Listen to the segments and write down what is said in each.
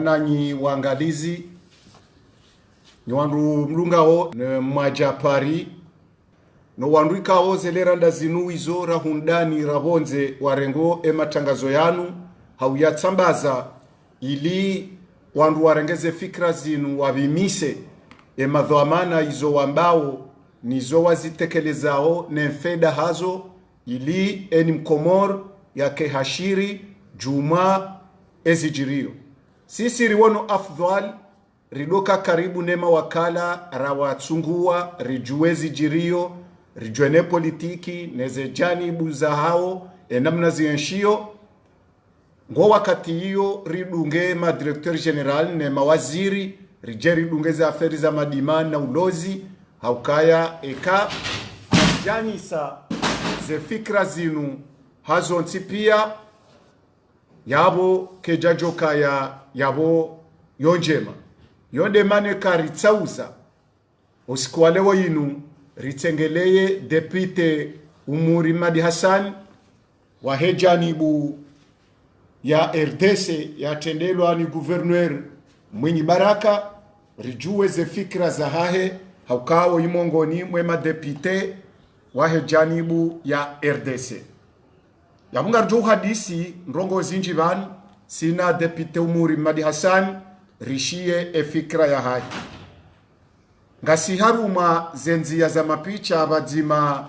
Nanyi waangalizi ni wandu mlungao ne majapari no wandu ikao zelera ndazinu izo rahundani rabonze warengo matangazo yanu hauyatsambaza ili wandu warengeze fikra zinu wabimise madhamana izo wambao nizo wazitekelezao nemfeda hazo ili eni mkomor yake hashiri juma ezijirio sisi riwono afdhal ridoka karibu nema wakala rawatsungua rijuezi jirio rijuene politiki neze janibu za hao namna zienshio ngo wakati hiyo ridunge ma directeur general ne mawaziri rijeri dunge za aferi za madimani na ulozi haukaya eka janisa ze fikra zinu hazo ntipia yabo kejajo kaya yabo yonjema yonde mane karitsauza usikwalewo yinu ritsengeleye depute Umuri Madi Hassan wa hejanibu ya RDC ya tendelwa ni gouverneur Mwinyi Baraka rijue ze fikra za hahe haukawo imongoni mwema depute wa hejanibu ya RDC ya munga rjo hadisi ndrongo zinjivan sina depute Umuri Madi Hassan rishie fikra ya hahe ngasi haruma zenzia za mapicha abadzima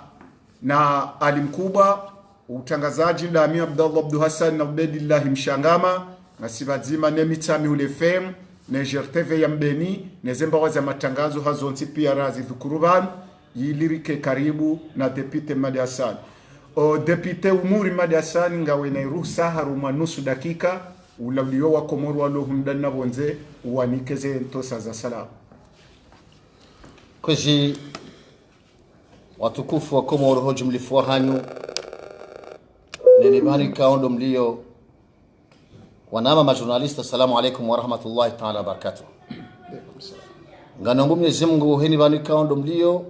na alimkuba utangazaji Lami Abdallah Abdu Hassan na Ubedillah Mshangama ngasi badzima nemitami ule fem ne jerteve ya mbeni ne zemba za matangazo hazonti pia razi dhukuruban yilirike karibu na depute Madi Hassan o depute Umuri Madi Hassan ngawe na ruhusa haruma nusu dakika ulauliyo wa Komoro walo humdana bonze uwanikeze ntosa za salamu. Kwezi watukufu wa Komoro hoji mlifuwa hanyu nenibani kaondo mlio wanama majurnalista. Assalamu alaikum wa rahmatullahi ta'ala wa barakatuh. Nganongu Mwenyezi Mungu heni bani kaondo mlio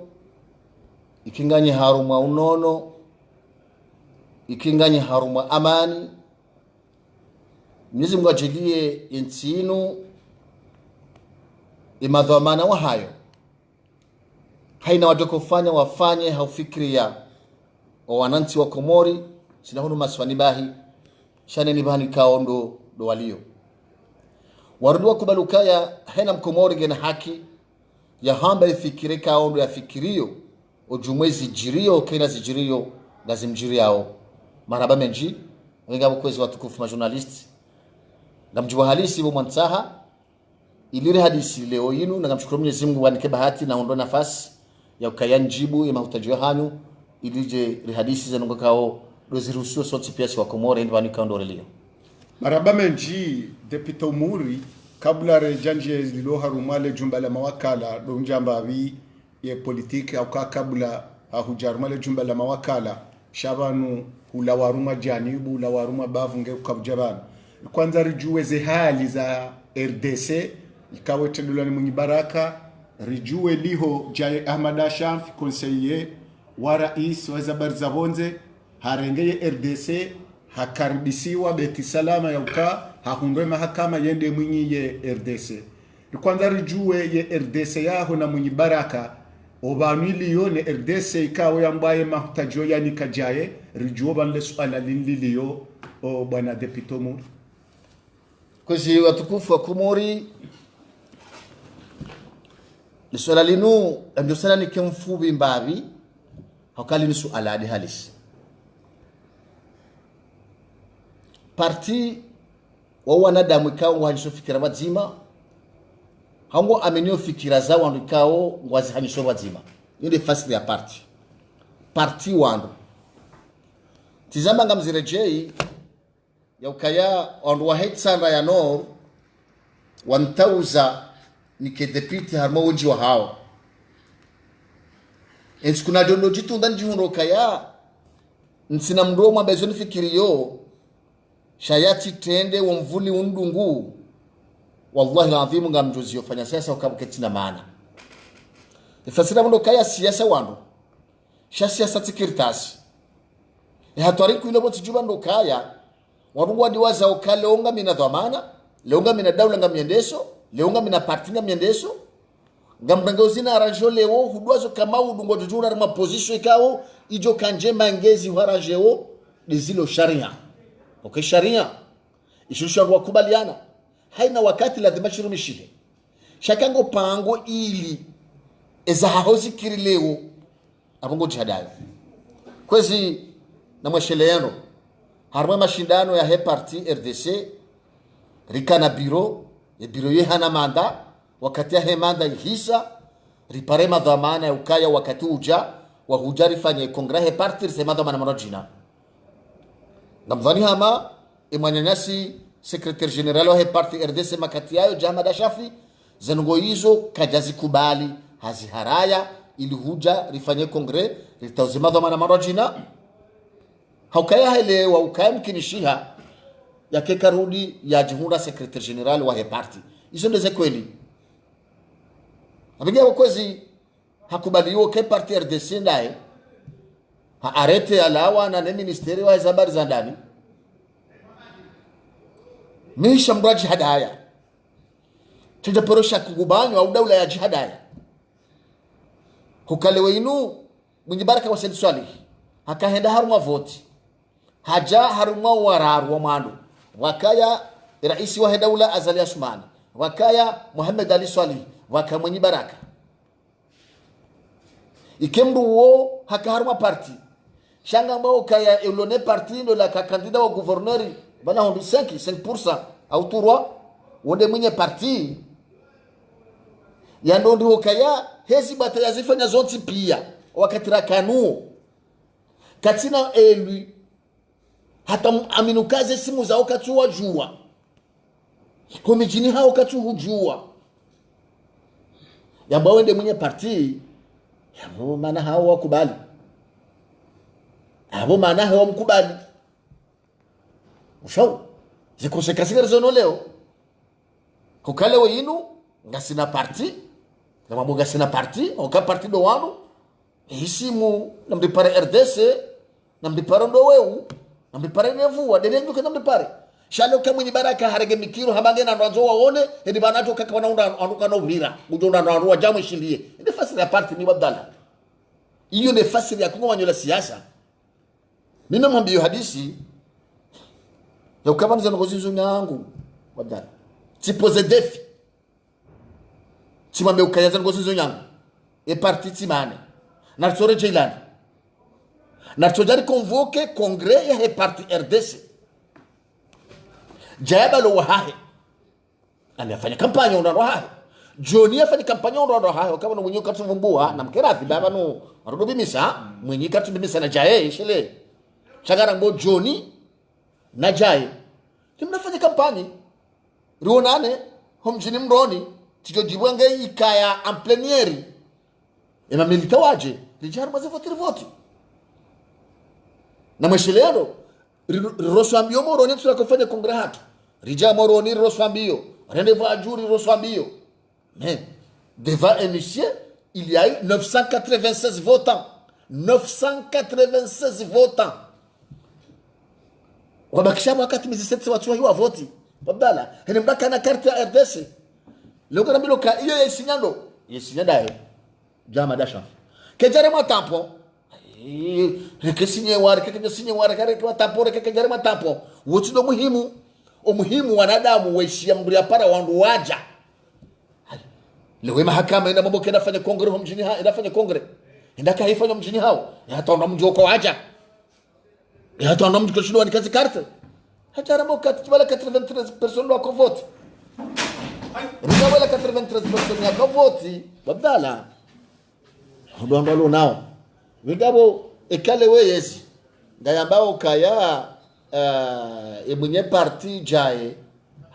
ikinganye haruma unono ikinganye haruma amani. Mwenyezi Mungu ajilie insinu imadhamana wa hayo haina wajokofanya wafanye haufikiria wa wananchi wa Komori sinahunu maswani bahi shane ni bani kaondo do walio warudua kubalukaya haina mkomori gena haki ya hamba ifikire kaondo ya fikirio ujumwezi jirio kena zijirio lazimjiriao maraba menji wenga mkwezi watukufu majournalisti na mjiwa halisi wa mwansaha ilire hadisi leo yinu na mshukuru Mwenyezi Mungu wanike bahati na ondo nafasi ya ukayanjibu ya mahutaji hanyu ilije rihadisi za nungakao dozirusuo soti piasi wa Komoro ndi bani kaondo relio maraba menji depute Umuri kabla rejanje lilo harumale jumba la mawakala do njamba bi ye politiki au kabla hujarumale jumba la mawakala shabanu hulawaruma janibu la waruma bavunge ukabjabana kwanza rijue ze hali za RDC ikawe tedulani Mwinyi Baraka rijue liho jaye Ahmad Ashamf conseiller wa rais wa Zabarza Bonze harengeye RDC hakaribisiwa beti salama ya uka hahundwe mahakama yende Mwinyi ye RDC kwanza rijue ye RDC yaho na Mwinyi Baraka obaniliyo ne RDC ikawe yambaye mahutajo yani kajaye rijue banle suala linliliyo o bwana depute Umuri. Kwezi watukufu wa Komorilisuala linu ndio sana ni kemfubi mbabi hakali ni suala hadi halisi parti wa wanadamu kao wanisho fikira bazima hango amenyo fikira za wandu kao ngwazi hanisho bazima yende fasili ya parti wandu tizama ngamzirejei ya ukaya wandu wa hetsanda ya nor wantauza nike depute harma uji wa hao ensi kuna jondo jitu ndani jihundo kaya nsina mdoma bezoni fikiriyo shayati tende wa mvuli undungu wallahi laadhimu nga mjozi yofanya siasa ukabuketi na maana ifasira mndo kaya siasa wandu sha siasa tikirtasi hatuariku ilo botu juba ndo kaya warungu wadi waza ukale onga mina dhamana leunga mina daula nga miendeso leunga mina parti nga miendeso ngamrangozina arranjo leo hudwazo kama udungo jujura ma position ikao ijo kanje mangezi harajeo dizilo sharia okay sharia ishusha wakubaliana haina wakati lazima shirumishile shakango pango ili eza hahozi kiri leo abongo jihadayo kwezi na mwesheleano harma mashindano ya he parti RDC rikana biro ya biro ye hana manda wakati ya he manda ihisa ripare madhamana ya ukaya wakati uja wa hujari fanye kongra he parti rse madhamana marojina namdhani hama imanyanyasi secrétaire général wa he parti RDC makati yayo Jahmad Shafi zengo hizo kajazi kubali haziharaya ili huja rifanye kongre ritazima dhamana marojina haukaya hele wa ukaya mkinishiha yake karudi ya jihunda secrétaire général wa he parti hizo ndeze kweli abigia kwezi hakubaliwa ke parti RDC ndaye ha arete alawa na ministeri wa habari za ndani misha mraji hadaya tujaporosha kugubanywa au daula ya jihadaya hukalewe inu mwenye baraka wa Said Salih hakahenda haruma voti haja haruma wararu wa mandu wakaya raisi wa daula Azali Asmani wakaya Muhammad Ali Salih waka mwenye baraka ikemru wo hakaharuma parti shanga mbao kaya elone parti ndo la kandida wa gouverneur bana hondi 5% au turwa wonde mwenye parti ya ndo ndio kaya hezi bata yazifanya zote pia wakati rakanu katina elwi hata aminukaze simu za wakati wajua komijini hao wakati hujua ya mbao wende mwenye parti ya maana hao wakubali abo maana hao mkubali ushauri zikosekasika zono leo kukale wenu ngasina parti na maboga sina parti oka parti do wanu isimu namdipare RDC namdipare ndo weu namdipare nevu wa dede nduke namdipare shalo kama ni baraka harege mikiro habange na ndanzo waone edi banato kaka wanaunda anuka no vira ujonda na ruwa jamu shindie ndi fasili ya parti ni wabdala hiyo ni fasili ya kungo wanyola siasa mimi mwambie hadisi ya ukabani za ngozizo nyangu wabdala tipose defi timambe ukayaza ngozizo nyangu e parti timane na tsore jilani na tojari convoque congrès ya he parti RDC jayaba lo wahahe amefanya kampanya ndo wahahe Johnny afanya kampanya ndo wahahe kama mwenye kapsa vumbua na mkerathi baba no arodobi misa mwenye kapsa misa na jaye shele chagara ngo Johnny na jaye timnafanya kampanya rionane homjini mroni tijojibwange ikaya amplenieri ema milita waje rijar maze voti na masheleano rosambio moroni tunakofanya kongre hatu rija moroni rosambio rendez-vous à jour rosambio mais devant un monsieur il y a eu 996 votants 996 votants wabakisha wakati mizisetse watu hiyo voti babdala hene mbaka na carte ya RDC leo kana biloka hiyo yesinyanda Jahmad Shafi kejare matampo rekesinye wari kekesinye wari kare kwa tapore kekejare matampo wote ndo muhimu wanadamu waishia mburi para wandu waja leo mahakama ina mambo kenda fanya kongre ho mjini ha inafanya kongre ndaka haifanya mjini hao hata ndo mjoko waja hata ndo mjoko shindwa ni kazi carte hata rambo katibala 93 personnes wako vote Rikawala 93 personnes wako vote babdala ndo nao wigabo ekale weyesi ngayambao kaya mwenye parti jaye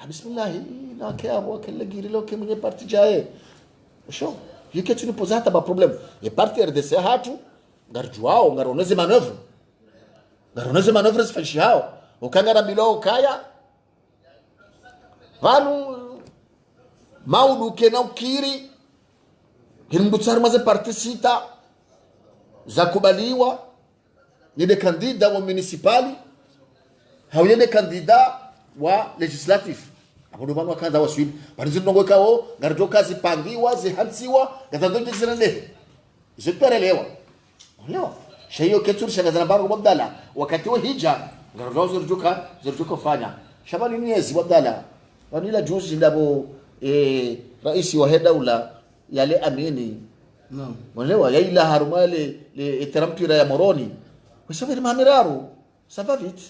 bismillah na kaya kile girilo ke mwenye parti jaye sho yike tuni pozata ba problem e parti RDC hatu ngarjuao ngaroneze manœuvre sifashao ukangara bilo kaya vanu maudu ke na ukiri hindutsar maze parti sita zakubaliwa yede kandida wa municipali hawiyede kandida wa legislatif abono bano kaza waswidi balizindongo kawo ngarjo kazi pangiwa zihansiwa gatandoje zirende ziperelewa leo shayo ketur shangazana baro babdala wakati wa hija ngarjo zirjuka fanya shabani miezi babdala wanila juzi ndabo rais wa daula yale amini naam mwelewa yaila harumale le terampira ya moroni wasabiri mamiraru savavit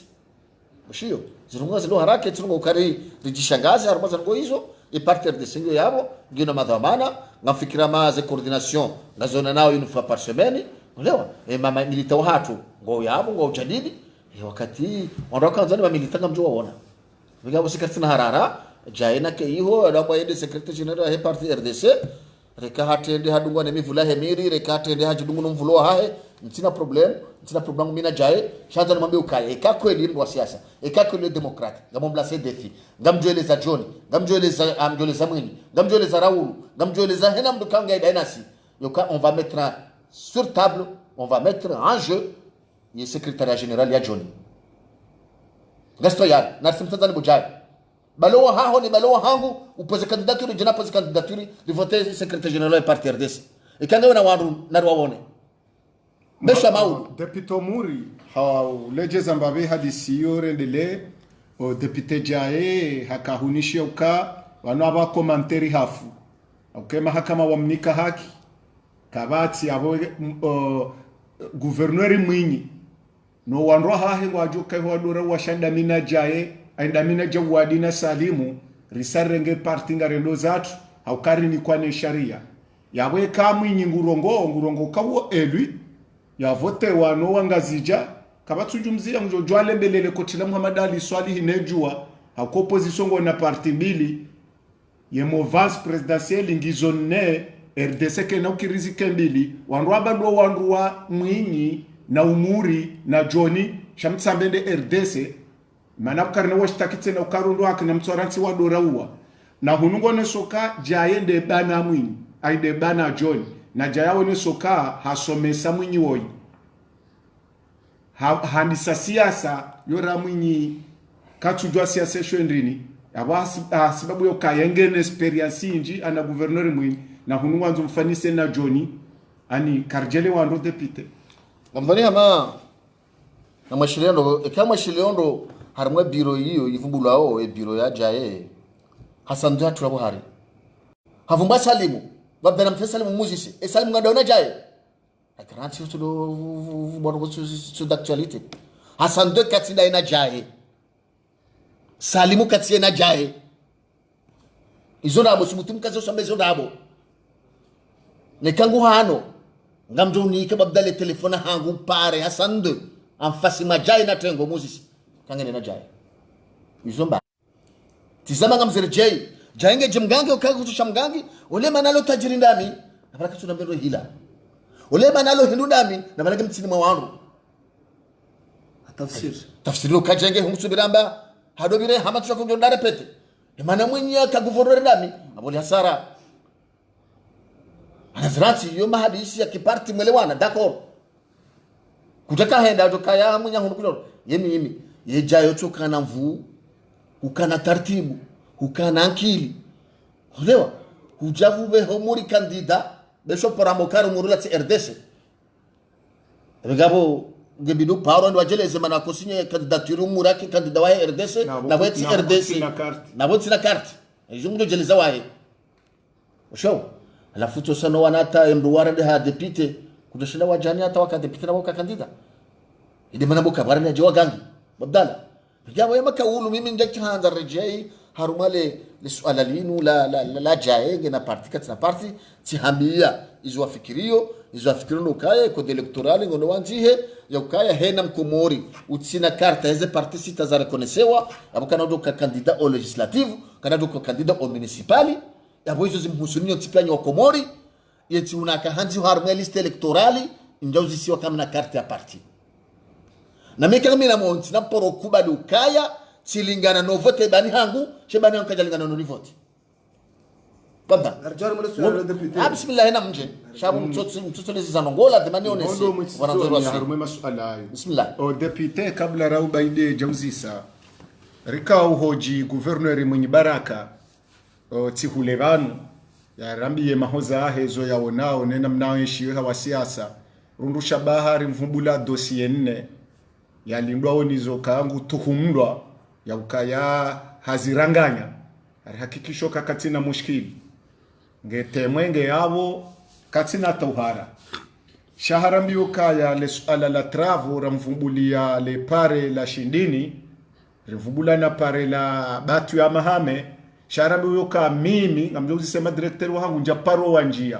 ushio zirunga zilo harake zirunga ukari rijishangazi harumaza ngo hizo e partir de singo yabo ngino madhamana ngafikira maze coordination ngazona nao une fois par semaine mwelewa mama milita watu ngo yabo ngo jadidi wakati wandoka nzani milita ngamjo waona bigabo sikirtina harara jaina ke iho adamwa yede secretary general he parti RDC reka hatende hadungwa ne mivula hemiri reka hatende hajidungu mvulo hahe ntina problem mina jaye shanza nimwambie ukaye ikakweli ndo siasa ikakweli demokrati ngamomblase defi ngamjoeleza John ngamjoeleza amjoeleza Mwinyi ngamjoeleza Raoul ngamjoeleza hena mdu kanga dynasty yoka on va mettre sur table on va mettre en jeu le secrétariat général ya John gasto ya na simtazani bujaye balowa haho ni balowa hangu upose candidature jina pose candidature de voter secrétaire général du parti RDC ikanga na wandu na wawone besha maulu deputy Muri hawlejeza mbabe hadisi yorendele o deputy jae hakahunishia uka wano aba komanteri hafu ukema hakama wamnika haki kabati abo gouverneur Mwinyi no wanro hahe ngwajuka hodora washanda mina jae aindamina jawadi na salimu risarenge parti ngarendo zatu haukari ni kwane sharia yawe Mwinyi ngurongo kawo elwi ya vote wano wangazija kabatujumzia njojwale mbelele kotila Muhammad Ali Swalihi nejua hako opposition ngo na parti mbili ye mouvance presidentielle ngizone RDC ke na ukirizike mbili wandu abado wandu wa Mwinyi na Umuri na Johnny shamtsambende RDC mana karne washtakitse na ukarundo akina mtsoransi wa doraua na hunungo ne soka jaende bana Mwinyi aide bana John na jayawo ne soka hasomesa Mwinyi woyi handisa siasa yora Mwinyi katujwa siasa shwendrini sababu yo kayengene experience inji ana gouverneur Mwinyi na hunungo anzo mfanise na Johnny ani karjele wando deputy ngamdani ama na mashiliondo kama mashiliondo harimwe biro hiyo ivumbulao biro ya jaye Hassan Dua turabo havumba salimu babena mfesalimu muzisi salimu ngadaona jaye akaranti tudo bono su d'actualité Hassan Dua katinda ina jaye salimu katinda ina jaye izo nabo sumutum kazo sambezo nabo nekangu hano ngamjo ni ke babdale telefona hangu pare Hassan Dua amfasi majaye na tengo muzisi kangene na jaye izomba tizama ngamzere jaye jaenge jimgange ukakutusha mgangi ole manalo tajiri ndami na baraka tunambero hila ole manalo hindu ndami na baraka mtini mwangu tafsiri ukajenge humsubiramba hadobire hamatusha kunjondare pete emana Mwinyi akaguvorore ndami aboli hasara anazirati yo mahadisi ya kiparti mwelewana d'accord kutaka henda tokaya Mwinyi hundukulo yemi yejayo chokana mvu ukana tartibu ukana akili olewa hujavu be homuri kandida besho poramokaro murula ti RDC regabo gebidu paro ndo ajeleze mana kosinye candidature muraki kandida wa RDC na weti RDC na weti na carte izumdo jeleza wae osho alafu to sana wanata mduwara de ha deputy kudashina wajani hata waka deputy na waka kandida ide mana boka barana jawa gangi babdala jawa yamaka ulu mimi njaki hanza rejei harumale lisuala linu la jaenge na parti katina parti tihamia izo afikirio no kaya ko electorale ngono wanjihe ya kaya hena mkomori utsina karta heze parti sita za rekonesewa abukana ndo ka candidat au legislative kana ndo ka candidat au municipali yabo izo zimhusunio tipanya wa komori yeti unaka hanzi harumale liste electorale njauzi siwa kama na karta ya parti na meka mina monti na poro kuba dukaya silingana no vote bani hangu shebani hangu kajalingana no vote baba arjar mole suala deputy bismillah ina mje shabu mtoto lezi zanongola demani onesi wanazorwa harume masuala hayo bismillah o deputy kabla rauba ide jauzisa rika uhoji guverneri mwenye baraka tihule vanu ya rambiye mahoza ahezo ya onao nena mnaoishi hawa siasa rundusha bahari mvumbula dosie 4 ya lindwa onizo kaangu tuhumndwa ya ukaya haziranganya hakikisho kakatina mushkili ngetemwenge yabo katina tauhara shahara mbio kaya le suala la travu ramvumbulia le pare la shindini rivumbula na pare la batu ya mahame shahara mbio ka mimi ngamjouzi sema director wangu njaparo wa njia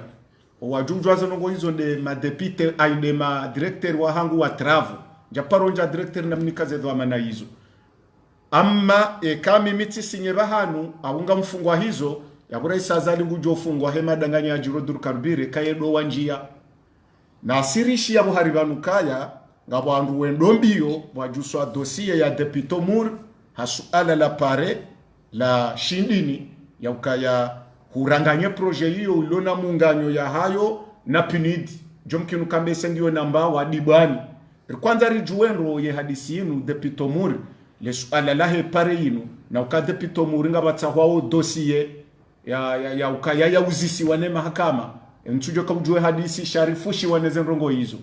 wajujwa zonongo hizo de madepite aide ma director wangu wa travu njaparo nja director na mnikaze dwa mana hizo amma kami miti sinye bahanu aunga mfungwa hizo yakura isazali ngujo fungwa hema danganya jiro dur karbire kayedo wanjia na sirishi ya buharibanu kaya ngabo andu wendombio wajuswa dossier ya deputo mur hasuala la pare la shindini ya ukaya kuranganya projet hiyo ulona munganyo ya hayo na pinidi jomkinu kambe sengio namba wa dibani kwanza rijuenro ye hadisi yinu deputo mur le suala la he pare yinu na ukade deputo mur ngaba wao dossier ya ukaya ya uzisi wane mahakama nchujo kujue hadisi sharifushi waneze rongo hizo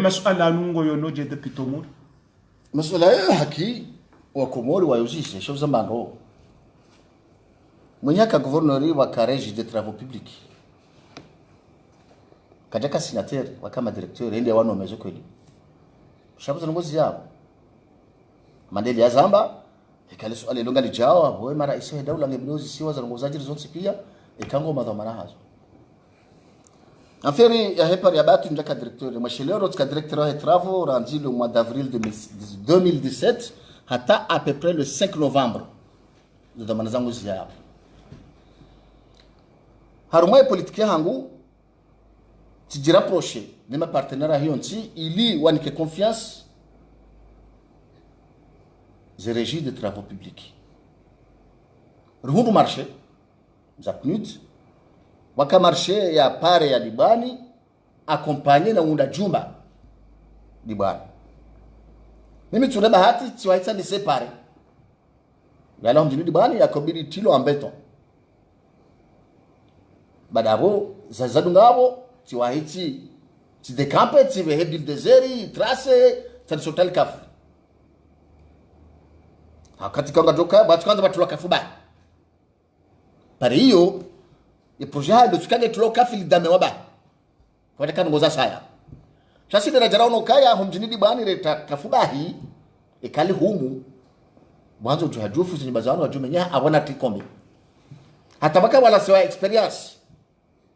masuala nungo yonoje deputo mur masuala ya haki wa Komori wa uzisi shoza mando mwenyaka gouverneur wa Kareji de travaux publics kajaka signataire wa kama directeur ende wano mezo kweli shabuza ngozi yao mandeli ya zamba ikale swali longa lijao abo mara ise daula ngeblozi siwa za ngozaji zote pia ikango madhamana hazo affaire ya hepar ya batu ndaka directeur mwashilero tika directeur wa travaux rendu le mois d'avril 2017 hata à peu près le 5 novembre de damana zangu zia harumwe politique hangu tijira proche de ma partenaire hiyo nti ili wanike confiance je régis de travaux publics ruhundu marché za PNUD waka marché ya pare ya Dibani accompagné na unda jumba Dibani mimi tuna bahati tiwaita ni separe yala mjini Dibani yakobidi tilo ambeton badabo zazadungabo tiwahiti ti dekampe ti vehe deseri trace tansotal kafu hakati kanga joka batu kwanza batulwa kafu ba pare hiyo e projet de tukage tulo kafu lidame waba kwa kana ngoza saya sasa daraja rauno kaya humjini Dibani reta kafu bahi ekali humu mwanzo tuhajufu zinyibazano wajumenya abona tikombe hata baka wala sewa experience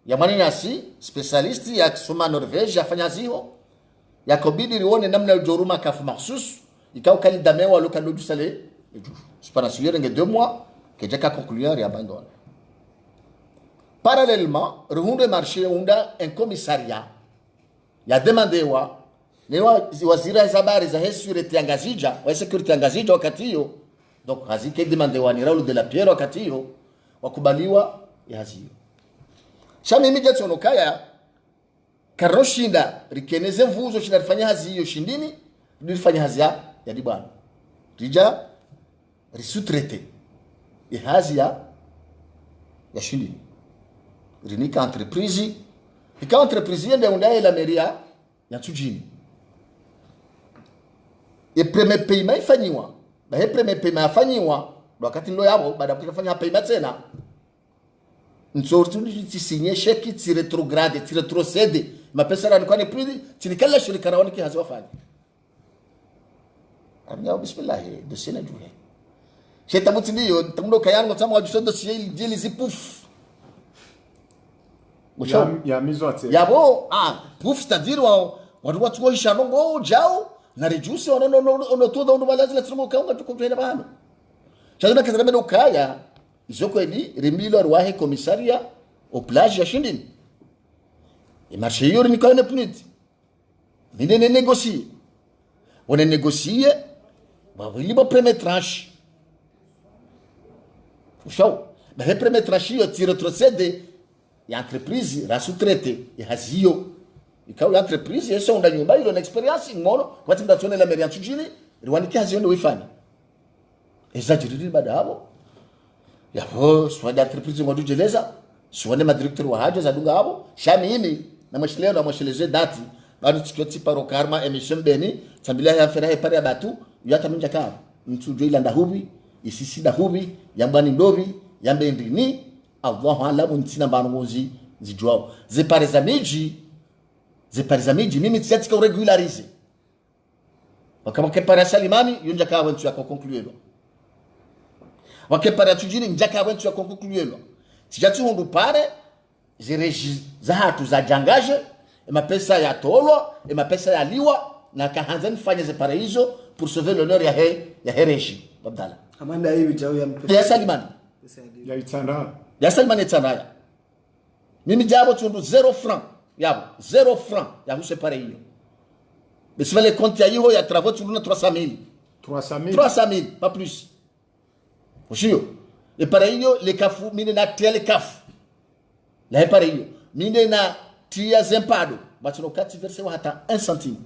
ya mani nasi specialisti ya kusoma Norvege afanya ziho ya kobidi rione namna ujoruma kafu mahsus ikao kali damewa loka lodu sale spanasiyere nge 2 mois que jaka conclure ya bandon parallèlement rehunde marché unda un commissariat ya demandé wa lewa wazira zabari za sécurité angazija wa sécurité angazija wakati hiyo donc hazike demandé wa ni Raoul de la Pierre wakati hiyo wakubaliwa ya hazio shami mimi jetsono kaya karoshinda rikeneze mvuzo shinafanya hazi hiyo shindini nilifanya hazi ya Dibani rija risoutraité et hazi ya shindini rinika entreprise ika entreprise yende undaye la meria ya tujini e premier paiement ifanywa ba he premier paiement afanywa wakati ndo yabo baada ya kufanya paiement tena nsortu ti signer chèque ti retrograde ti retrocede mapesa rani kwani pridi tinikala shirika rawani ki hazwafanya amnya bismillah de sena juhe sheta mutindo tamundo kayango tamu wajusodo siye jeli zipuf ya mizote yabo puf c'est-à-dire watu kuisha nongo jao na reduce ono todo ndo balazi la tsimo kaunga tukumtenda bano chazima kizameno kaya izoko edi remilo arwahe komisaria au plage ya shindini e marché yori ni kone PNUD vine négocier on a négocié ba wili ba première tranche fushaw ba he première tranche yo ti retrocede ya entreprise la sous-traité ya hazio ikaw ya entreprise yeso unda nyumba ilo na experience ngono wati mdatone la merian tujini riwani ki hazio ndo ifanya exaggeré baada hapo yapo swada entreprise ngodujeleza sione madirector wa haja za dunga hapo shami himi na mashileo na mashileze dati bado tiketi paro karma emission beni tambila ya fera pare batu yata minja ka mtujo ila ndahubi isisi ndahubi yambani ndobi yambe ndini Allahu alamu ntina banongozi zijwao zepare za miji mimi tsatika regularize wakama kepara salimani yonja ka wentu yako concluelo wakepara tujini njaka wentu yako concluelo tijati hundu pare zireji za hatu za jangaje mapesa ya tolo mapesa ya liwa na kahanzani fanya zepare hizo pour sauver l'honneur ya hereji babdala amanda hivi chao ya salimani ya salimani itsanaya mimi jabo tundu 0 franc yabo 0 franc ya kusepare hiyo mais les comptes ya hiyo ya travaux tundu na 300,000 pas plus Ushio et par hiyo le kafu mine na tele kafu la par hiyo mine na tia zempado bati no kati verse wa hata 1 centime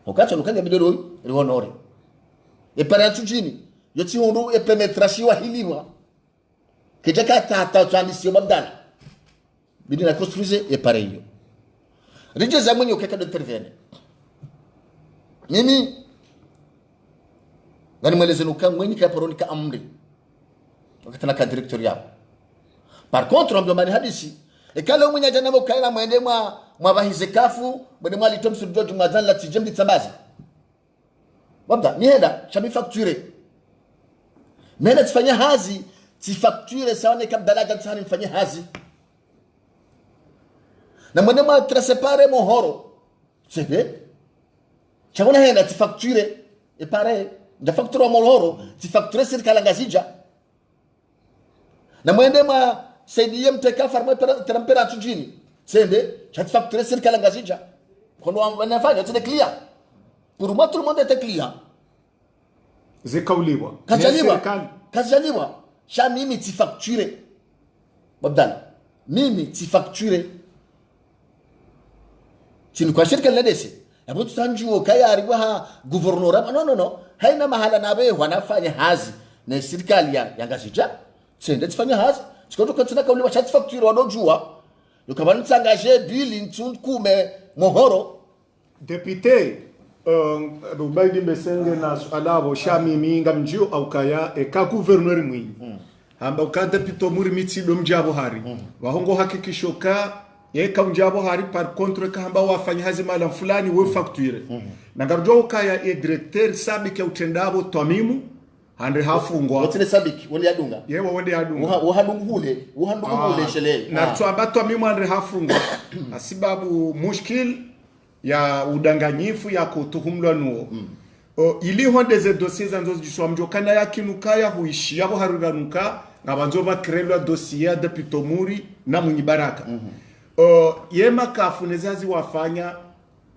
wakati no kanga bidoro rionore et par tujini yoti hundu e penetrashi wa hiliwa kijaka tata twandisi mabdala bidi na construire et par hiyo rije zamani ukeka de intervene mimi ngani mweleze nuka mwenye ka paroni ka amri wakati na ka director yao par contre on demande hadisi e kala mwenye jana mkaila mwende mwa bahize kafu mwende mwa litom sur dojo madan la tijembi tsambazi wabda mienda chami facturer mena tfanya hazi ti facturer sawa kabdala gantani mfanya hazi na mwende mwa trasepare mohoro sebe chakona henda ti facturer e pare da factura molhoro ti factura serikali ngazija na mwende ma CDM teka farma terampera tujini sende chat factura serikali ngazija kono wanafanya tene clear pour moi tout le monde était clear zikauliwa kazaliwa sha mimi ti facture babdala mimi ti facture tini kwa serikali ladese yabo tutanjuo kaya ariwa governora no haina mahala nabe wanafanya hazi na serikali ya ngazija sende tfanya hazi sikoto katina kauli wa facture wadojua yokabani tsangaje bili ntunkume mohoro député Rubaidi Mbesenge na alabo shami minga mjio au kaya ka gouverneur mwinyi hamba ukanda pito muri mitsido mjabo hari wahongo hakikisho ka yeka mjabo hari par contre ka hamba wafanya hazi mala fulani we facture na garjo kaya e directeur sabiki utendabo twamimu hande hafungwa wotine sabiki wone yadunga yewa wone yadunga uhadungu hule shele na twamba twamimu hande hafungwa asibabu mushkil ya udanganyifu ya kutuhumlwa nuo ili honde ze dossier zanzo ziswa mjokana ya kinukaya huishi yabo haruranuka ngabanzo bakrelwa dossier de pitomuri na munyibaraka yema kafunezazi wafanya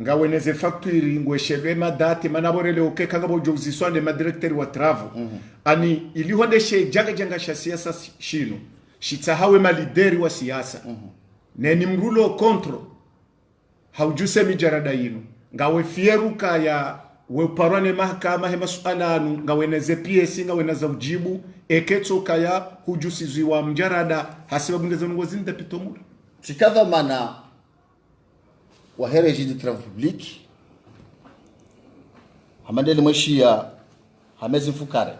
ngaweneze facture ngweshelwe madate manaborele okeka ngabo joziswa ne madirecteur wa travaux ani ili honde she janga sha siasa shino shitsahawe malideri wa siasa neni mrulo control haujuse mijarada yinu ngawe fieruka ya we parwane mahakama he masuala anu ngaweneze PS ngaweneza ujibu eketso kaya hujusizwi wa mjarada hasiba bungezo ngozi ndapitomuri sikadha mana wa hereji de travaux publics hamandele mweshia hamezi fukare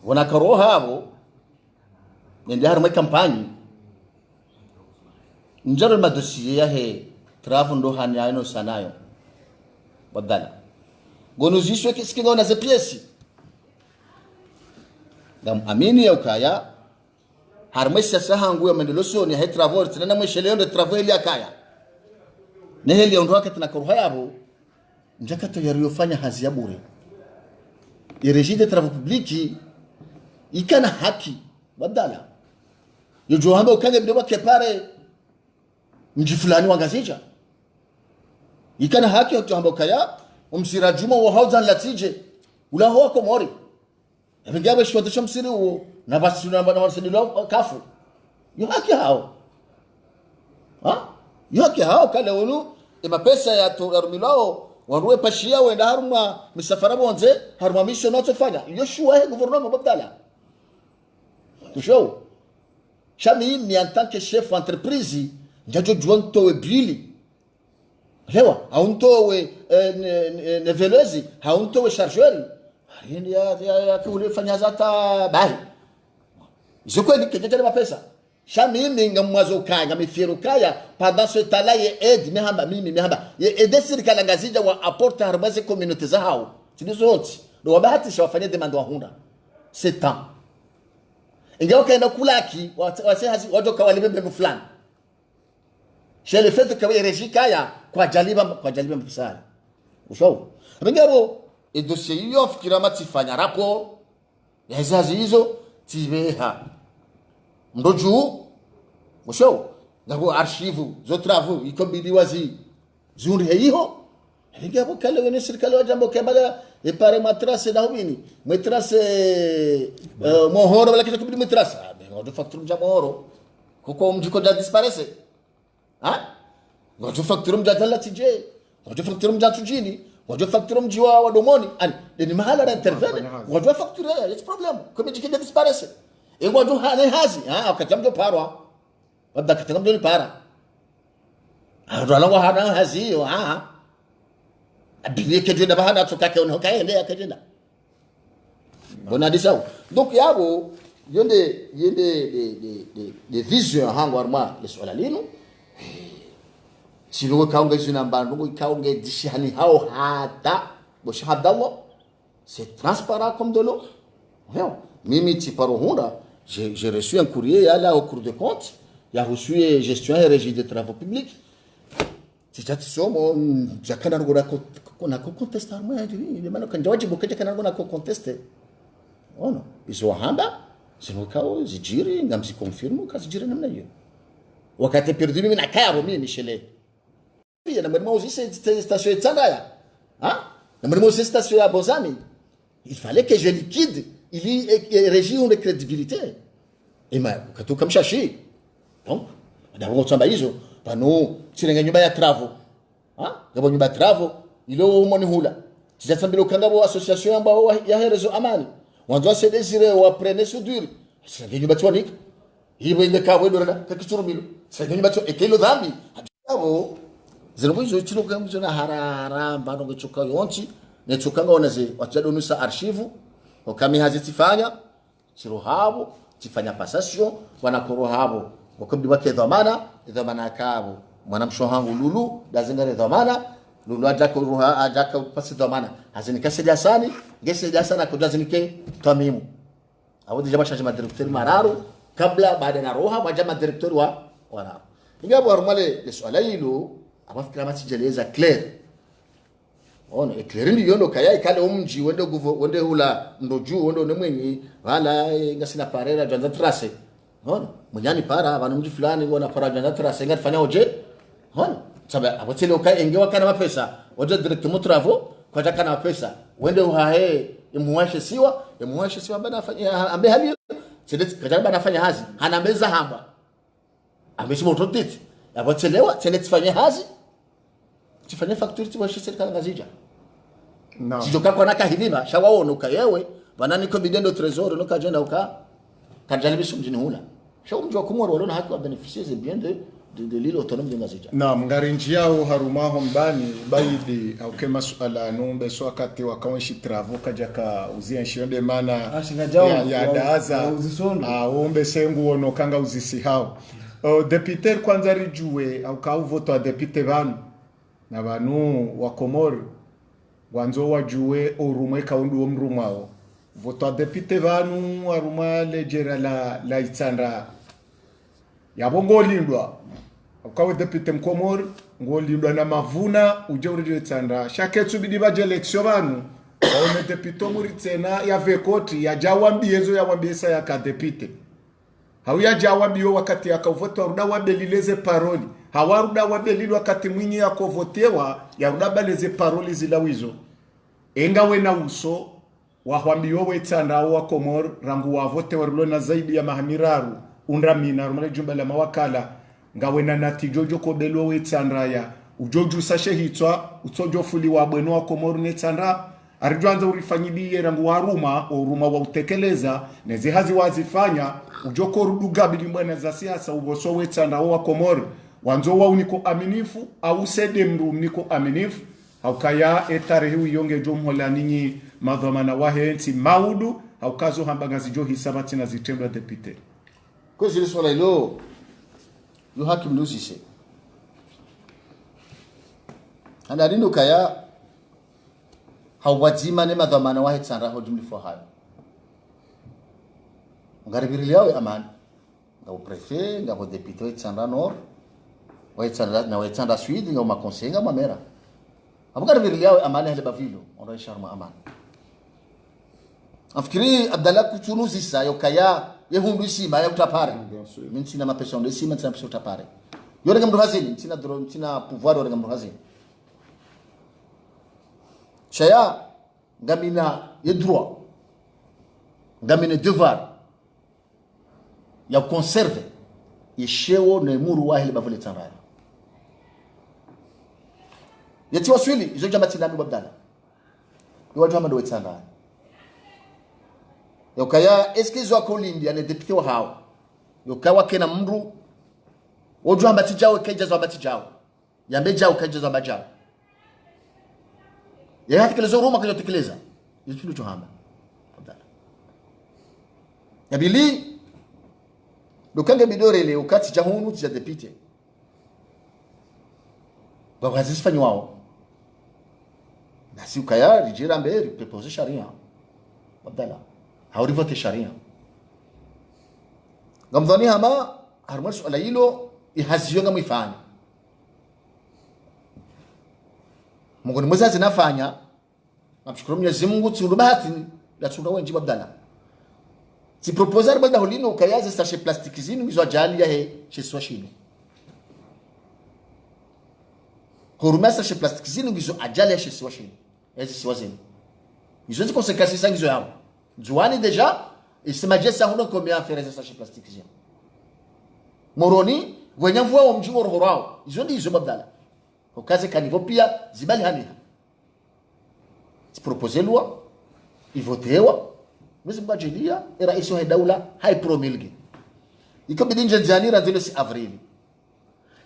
wana karoha habo nende harma kampani njaro madossier ya he travaux ndo hanyaino sanayo badala gono ziswe kisikinga na zepiesi ngam amini ya ukaya harmesha sahangu ya mendelosio ni he travaux tena mwesheleo de travaux ile akaya ne heli ndo wakati na karuha yabo njaka tayari fanya hazi ya bure ireji de travaux publics ikana haki badala yojo hamba ukanga bidwa kepare mji fulani wangazija ikana haki ya kuhamba kaya umsira juma wa hauza latije ula huwa komori ebengabe shwata shamsiri uo na basi tunamba na wasidilo kafu yo haki hao yo haki hao kale ulu mapesa ya rumilao waruwe pashia wenda haruma misafara bonze haruma mission natofanya iyo shua he gouvernement babdala kusho chami ni en tant que chef entreprise njajo juanto we bili lewa hauntowe nevelezi hauntowe chargeur yende ya kufanya zata bai ziko ni kejeje mapesa chami minga mwazo kanya mifiro kaya pendant ce temps là ye aide mehamba mimi mehamba ye aide serikali ngazija wa apporter harbaze communauté za hao tilizoti ndo wabahatisha wafanye demand wa hunda c'est temps ingawa kaenda kulaki wase hazi wajoka walibembe fulani chez le fait que reji kaya kwa jaliba mpusali ushauri ngabo e dossier hiyo fikira matifanya rapport ya zazi hizo tibeha ndoju musho ngabo archive zo travaux ikobidi wazi zuri hiyo ngabo kale wene serikali wa jambo kembala e pare matrace na hubini matrace mohoro wala kitu matrace ndo facture mja mohoro kuko mjiko ja disparece ngoja facture mja dala tije ngoja facture mja tujini ngoja facture mji wa domoni ni mahala na intervene ngoja facture it's problem comme jikenda disparece ngoja hane hazi wakati mjo parwa wabda katika mjo ni para ndo anawa hana hazi hiyo abiye kejenda bahana tukake ono kaende yakejenda bona disau donc yabo yende de vision hango arma le swala lino silo kaunga zina mbandu kaunga dishani hao hata bo shahadallah c'est transparent comme de l'eau mimi tiparo hunda j'ai reçu un courrier là au cours de compte il a reçu gestion et régie des travaux publics tijati somo jakana ngora na contester arma ile maana kanja wajibu kaje kana ngona contester ono izo hamba sino kao zijiri ngamsi confirme kazijiri namna hiyo wakati perdu mimi na kaya mimi shele pia na mrimo aussi station Tsangaya na mrimo aussi station ya Bozami il fallait que je liquide il y régime de crédibilité et ma katoka mshashi donc d'abord tsamba hizo pano tirenga nyumba ya travaux ngabo nyumba ya travaux ilo umoni hula tijatambilo kangabo association ambao ya herezo amani wanzo se désiré wa prendre soudure tirenga nyumba twanika hibo indeka wedora kakichurumilo tirenga nyumba twa ekelo dhambi abo zero hizo chilo kamzo na harara mbano ngechoka yonchi nechokanga onaze wachadonusa archive okami hazitifanya chiro habo tifanya passation wanakoro habo wakombi wake dhamana kabo mwanamsho hangu lulu dazingare dhamana lulu ajaka ruha ajaka pasi dhamana hazinikase jasani ngese jasana kujazinike tamimu awodi jama shaje directeur mararu kabla baada na roha wajama directeur wa wana ingabo armale le swala hilo abafikira matijeleza clair ono eclair ndi yondo kaya ikale umji wende hula ndoju wende nemwenyi wala ngasina parera janza trace ono munyani para abantu mji fulani wana para janza trace ngatfanya oje ono saba abotele okay ingewa kana mapesa oje direct mu travaux kwa kana mapesa wende uhahe imuwashe siwa bana afanya ambe hali sedeti kaja bana afanya hazi hana meza hamba amesema utotiti abotelewa sedeti fanya hazi tifanye facture tiwashi serikali ngazija no sijoka kwa naka hidima shawaona ukayewe banani ko bidendo trésor no kajenda uka kajalibisho mjini hula shau mjwa kumoro wala haki wa beneficiaires bien de l'île autonome de ngazija na mngarinji yao harumaho mbani baidi au kema suala nombe so wakati wakaweshi travaux kajaka uzia nshionde mana ya daza ombe sengu wono kanga uzisi hao député kwanza rijue au ka voto a député banu na banu wa Komoro wanzo wajue orumwe kaundu omrumao voto a député banu aruma lejera la itsanda yabongo lindwa ukawe député mkomoro ngolindwa na mavuna uje uri itsanda shaketsu bidi baje election banu waone député muri tsena ya vekoti ya jawambiezo ya wambiesa ya ka député hauya jawambio wakati akavoto ruda wabelileze paroli hawaruda wabelilwa wakati mwinyi yakovotewa yaruda baleze paroli zilawizo enga wena uso wahwambio wetsanda wa Komoro rangu wavote warulo na zaidi ya mahamiraru undramina rumale jumba la mawakala ngawena natijojo kobelo wetsanda ya ujoju sashe hitwa utojo fuli wa bweno wa Komori netanda arijanza urifanyilie rangu waruma uruma wa utekeleza neze hazi wazifanya ujoko ruduga bilimwana za siasa uboso wetanda wa Komori wanzo wa uniko aminifu au sede mru niko aminifu haukaya etare hu yonge jomhola ninyi madhamana wahe nti maudu haukazo hambangazi jo hisabati na zitendo depite kwa zile swala ilo yu hakim lusise anarino kaya hawajima ne madhamana wahe tsara ho jumli fo hayo ngaribiri yawe amani ngao prefet ngao depute tsara nord wahe tsara na wahe tsara sud ngao ma conseiller ngao mera abugaribiri yawe amani hele bavilo on sharma amani afikiri abdalla kuchunuzi sayo kaya yehundu sima ya utapare mimi sina mapesa ndo sima tena pesa utapare yore ngamdo hazini sina drone sina pouvoir yore ngamdo hazini shaya ngamina ye droit ngamina devoir ya conserver yeshewo na muru wa hili bavule tanraya yati waswili izo jamati nami babdala yo watu amado wetanga yo kaya eske zo akolindi ane deputy wa hao yo kawa kena mru ojo ambati jawo keja zo ambati jawo yambe jawo keja zo ambati jawo ya hatikelezo roma kile tekeleza yitu tuhamba babdala yabili dokanga bidore le ukati jahunu tja deputy kwa kazi fanywa na si ukaya rijira mbere propose sharia babdala hauri vote sharia ngamdhani hama harmar swala hilo ihaziyo ngamifanya Mungu ni mzazi nafanya namshukuru Mwenyezi Mungu tsundu bahati la tsundu wenji babdala si proposer bada holino ukayaza sashe plastiki zinu hizo ajali ya he chiswa shino kurumasa sashe plastiki zinu hizo ajali ya chiswa shino ezi siwazini hizo zi konsekansi sangi hizo yao juani deja isimajesa huno komea afere sashe plastiki zinu moroni gwenya mvua wa mjungo rohorao hizo ndi hizo babdala ukaze kanivo pia zibali haniha si proposer loi ivotewa mwezi mbajilia raisi wa daula hai promulgue ikabidi nje janira zile si avril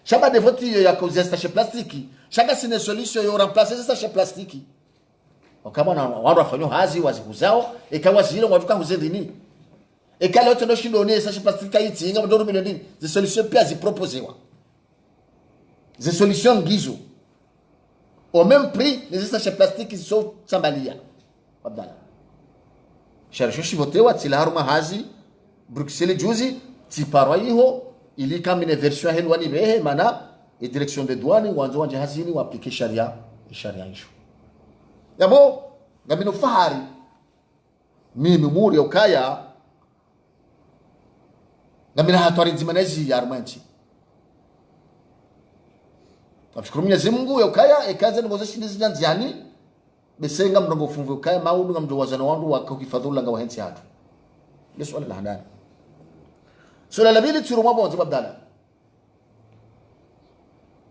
shaba de vote ya cause sachet plastiki shaka sine solution yo remplacer sachet plastiki okama na watu wafanyo hazi wazikuzao ikawa zile watu kan huzendini ekale wote ndo shindo ne sachet plastiki yiti inga ndo milioni ndini ze solution pia zi proposewa ze solution gizo au même prix les sachets plastiques sont sambalia abdala sharishoshi votewa tilaruma hazi Bruxelles juzi tiparwa hiyo ili kama une version helwani behe mana et direction de douane wanzo wanje hazini wa appliquer sharia hiyo yabo ngamino fahari mimi muri ukaya ngamina hatwari zimanezi ya armanchi Namshukuru Mwenyezi Mungu ya ukaya ekaze ngoze shindizi nyanziani besenga mrongo funvu ukaya maudu ngamdo wazana wandu wakukifadhula nga wahensi hatu ndio swali la handani swala la pili turumwa bonzo babdala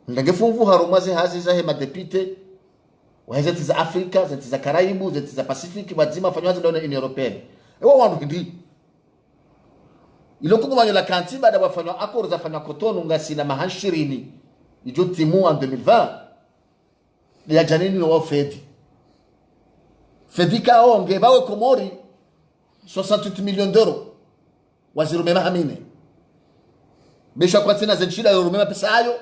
ndenge funvu harumazi hazi za hema depute wahezeti za Afrika zeti za Karaibu zeti za Pacific bazima fanywazi ndio ni European ewa wandu hindi ilokuwa manyo la kanti baada wafanywa akoro za fanywa kotonu ngasi na mahanshirini ijo timu en 2020 ya janini no fedi ka onge bawe Komori 68 millions d'euros waziri mema hamine besha kwa tena zenchila yo mema pesa hayo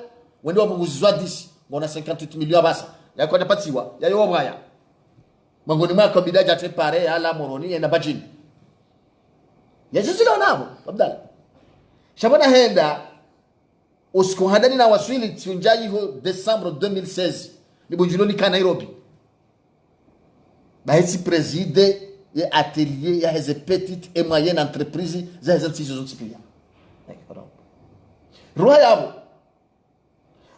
wende wapunguzwa disi ngona 58 millions basa ya kwa napatiwa ya yo bwaya mangoni mwako bidaja tepare ala moroni na bajini yezizilo nabo abdala shabana henda usiku hadani na waswili tiunjaji ho December 2016 ni bunjuloni ka Nairobi bahisi preside ya atelier ya heze petite et moyenne entreprise za heze tizo zotsipia ruwa yabo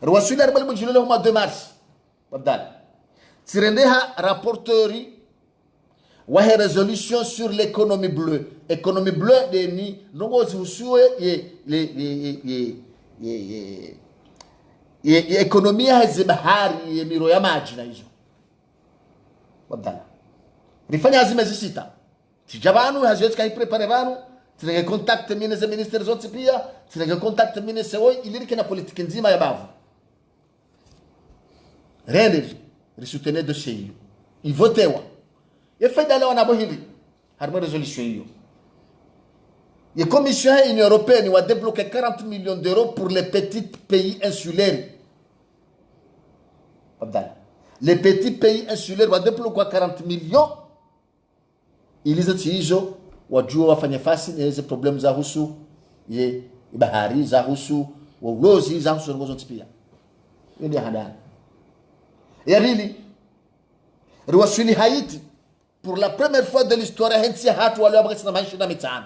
ruwa swili arbali bunjuloni ho 2 mars babdala tirendeha rapporteuri wa résolution sur l'économie bleue de ni nongo zusue ye ekonomia hazi bahari ya miro ya maji na hizo wabdala rifanya hazime zisita tijabanu haziwezi kai prepare vanu tinenge contact mine za minister zote pia tinenge contact mine sewo ilirike na politiki nzima ya bavu rende risoutenir de chez il votewa e faida leo na bohili harma resolution hiyo la Commission Union européenne va débloquer 40 millions d'euros pour les petits pays insulaires. Les petits pays insulaires vont débloquer 40 millions. Ils utilisent wajua wafanya fasi na hizo problem za husu ye bahari za husu ulozi za husu ngozo tipia. Ndio hada. Ya pili riwasili Haiti pour la première fois de l'histoire Haiti hatu wale wabakati na maisha na mitano.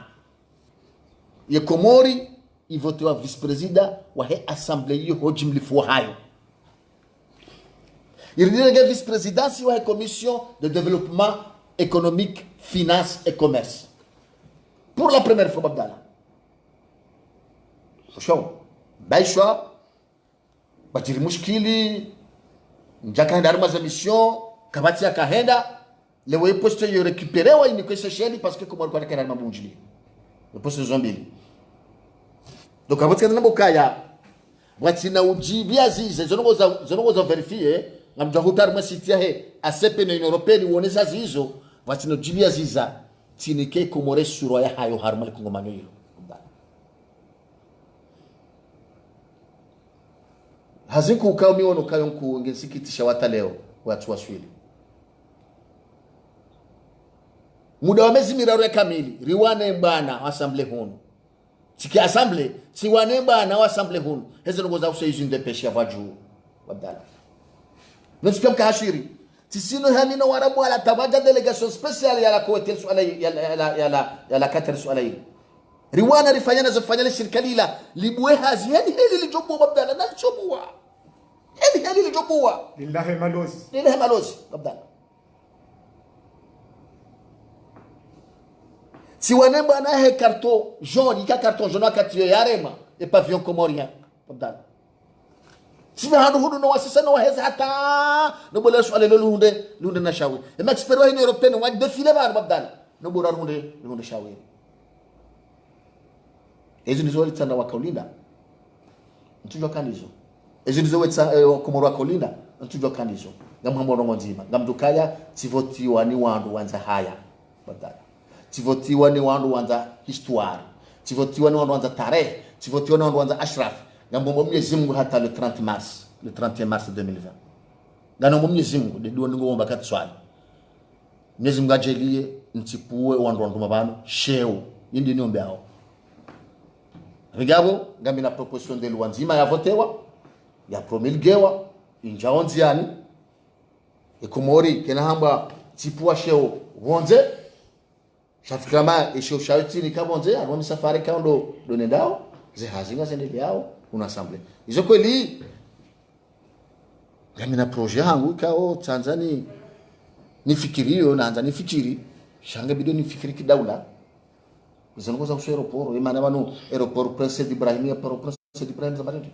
Ye Komori ivotewa vice-president wa he assemblée hiyo hojimlifu hayo. Iridinenge vice-présidence wa he commission de développement économique, finance et commerce. Pour la première fois babdala. Show. Baishwa batiri mushkili njaka ndaruma za mission kabati ya kahenda lewe poste yo récupérer ini kwese sheli parce que Komori kwa kana mabunjili. Poste zombili. Donc abati kana bokaya watina ujibia zize zonongoza verifie ngamja hutar masitia he asepe na européenne wonesa zizo watina ujibia ziza tinike Komore suro ya hayo harmal kungomanyo hilo haziku ukao miwono kayo mkuu ngesikitisha wata leo watu waswili muda wa mezi miraru ya kamili riwane mbana asamble hunu tiki asamble si wane mbana asamble hunu hezo ngoza usayizinde pesha vaju wadala nusipia mkahashiri tisino hamina warabu ala tawaja delegation special ya la kuwetel suala ya la kater suala hili riwana rifanyana zofanyana shirikali la libwe hazi heli lijobu wabdala na lijobuwa heli lijobuwa lillahi malozi wabdala si wanemba na he carton jaune ika carton jaune akatiyo yarema e pavillon comorien wabdala si hanu hudu no wasisa no heza hata no bola suala lunde na shawi e maxpero hini européenne wa défilé ba wabdala no bora lunde shawi ezo nizo walitanda wakalinda ntujwa kanizo ezo nizo wetsa Komoro wakalinda ntujwa kanizo ngamhambo rongo nzima ngamdukaya tivotiwa ni wandu wanza haya badala tivotiwa ni wandu wanza histoire tivotiwa ni wandu wanza tarehe tivotiwa ni wandu wanza ashraf ngambo Mwenyezi Mungu hata le 31 mars 2020 ngano Mwenyezi Mungu de duo ngomba kati swali Mwenyezi Mungu ajelie ntipue wandu mabano sheu yindi niombe hao Rigabo ngambi na proposition de loi nzima ya votewa ya promulgewa injaonzi yani Komori kena hamba tipua sheo wonze shafikama isho shauti kabonze arwa misafari kaundo donendao ze hazinga zende yao una assemblée izo kweli ngambi na projet yangu kao Tanzania nifikirio naanza nifikiri shanga bido nifikiri kidaula zongoza ku aeroport imana banu aeroport Prince Ibrahim ya Prince Ibrahim zabarindi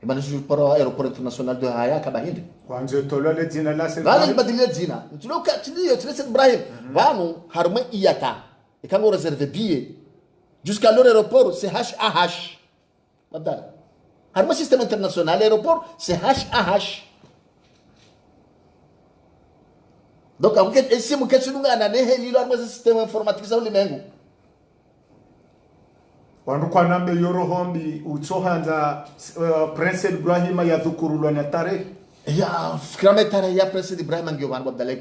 imana sio para aeroport international de Haya kabahindi kwanza tolole jina la serikali wala libadilia jina tuloka tilio Prince Ibrahim banu harma iyata ikango reserve billet jusqu'à l'aéroport c'est HAH badal harma système international aéroport c'est HAH donc amuke esimu ketsununga na nehe lilo harma système informatique za ulimengu wandu kwa nambe yoro hombi utsohanza Prince Ibrahim ya dhukurulwa na tarehe ya fikirame tarehe ya Prince Ibrahim ngio wangu abdalai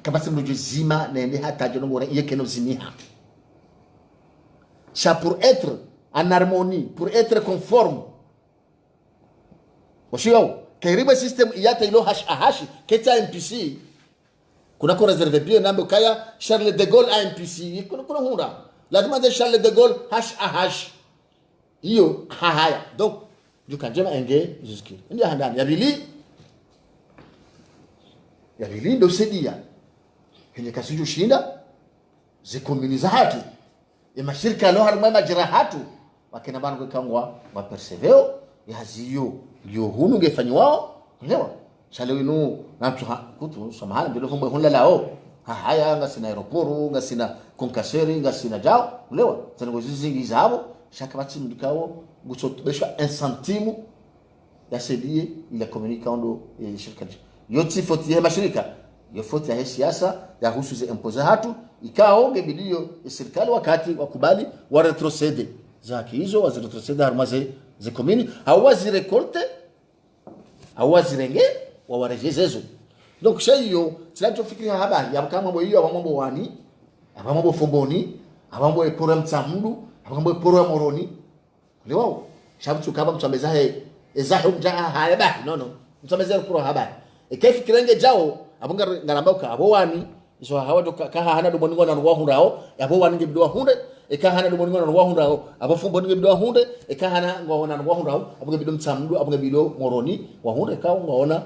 kabasi mnujuzima nende hata jono ngore yekeno zimiha ça pour être en harmonie pour être conforme washio karibu system yata ilo hash keta MPC kuna ko reserve bien nambe kaya Charles de Gaulle a MPC kuna hunda lazima de Charles de Gaulle HAH hiyo haya donc jukajema enge jiski ndio handani ya bili ndo sedia henye kasiju shinda zikominiza hatu ya mashirika lo harma majira hatu wakina banu kangwa wa perseveo ya haziyo yo hunu ngefanywa lewa shale inu namtu kutu samahana bilo fumbo hunla lao haya ngasina aeroporo ngasina konkaseri ngasina jao lewa zango zizingi zabo shaka bati mdikao gutsobeshwa 1 centime ya sedie ila communicando shirika yoti foti ya mashirika yo foti ya siasa ya husu ze impoza hatu ikao ngebidio serikali wakati wakubali wa retrocede zaki hizo wa retrocede harmaze ze commune hawazi rekolte hawazi renge wa warejezezo donc shayo tunachofikiria habari ya kama mambo hiyo mambo wani mambo fomboni mambo eporo mtsamdu mambo eporo moroni leo shabu kaba mtambeza he ezaho mjaa haya ba no mtambeza eporo habari ekefikirenge jao abunga ngalambauka abo wani so hawa doka ka hana do boningo na wahurao abo wani ngebidwa hunde eka hana do boningo na wahurao abo fumbo ngebidwa hunde eka hana ngona na wahurao abo ngebidwa mtsamdu abo ngebidwa moroni wahunde ka ngona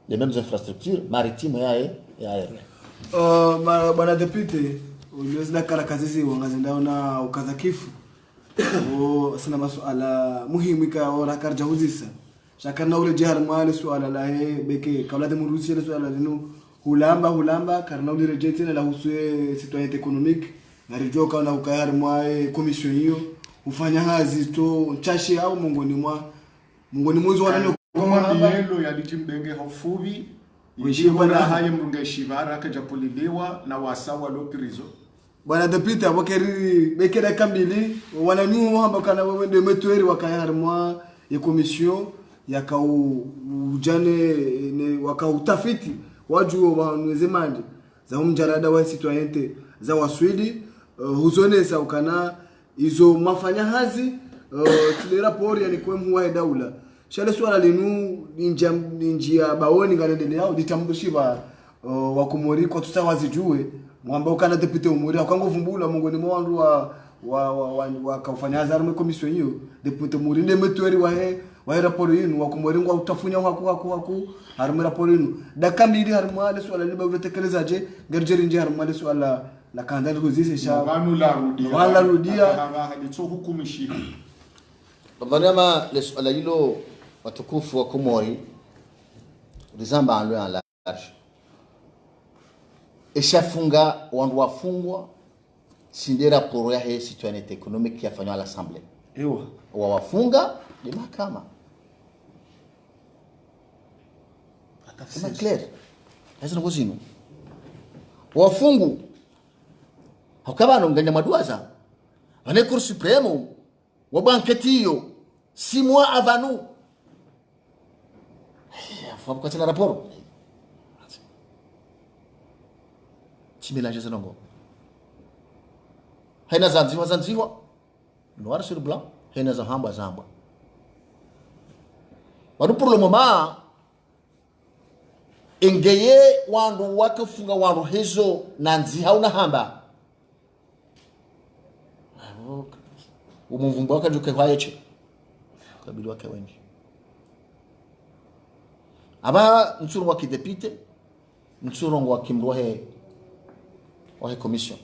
les mêmes infrastructures maritimes ya bwana deputy uliweza karakazisi wangazenda na ukazakifu sana masuala muhimu ka ora karja huzisa shakana ule jihar mali suala la he beke kawlade murusi le suala linu hulamba karna ule rejete la husue citoyen économique na rijoka na ukayar mwa commission hiyo ufanya hazi to chashi au mungoni mwezo wana kwa yelo ya dichimbenge hofubi yishibona haye mrunga shibara kaja polilewa na wasawa lopirizo bwana deputy abokeri bekera kambili wananyu hamba kana wende metweri wakayar mwa ya commission yakau ujane wakautafiti waju wanweze mandi za mjarada wa citoyenneté za waswidi huzonesa ukana izo mafanya hazi tule rapori yani kwa mwa daula shale swala linu ninjia baoni ngalendele yao ditambushiba wakumori kwa tutawazijue mwamba ukana deputy umuri akango vumbula mungoni mwandu wa kafanya hazarme commission hiyo deputy umuri ne metweri wa raporo yinu wakumori ngwa utafunya haku harme raporo yinu dakambili harme ale swala liba utekeleza ngerjeri nje harme ale swala la kandani kuzisi sha wala rudia halitso hukumishi Banyama le swala hilo watukufu wa Komori rizamba alo en large eshafunga wandu wafungwa sinde raporo ya citoyenneté économique yafanywa à l'assemblée ewa wafunga de mahakama c'est clair lazima kuzino wafungu hakabano nganya maduaza ane cour suprême wa banketiyo 6 mois avant nous faut pas le rapport tu mélanges ça non haina zanziwa noir sur blanc haina zamba wadu pour le moment engeye wandu wakafunga wandu hizo nanzi hauna hamba umuvumbu wakajuke kwa yeche kabili wake wengi aba nsuru wa kidepite nsuru wa kimrohe wa commission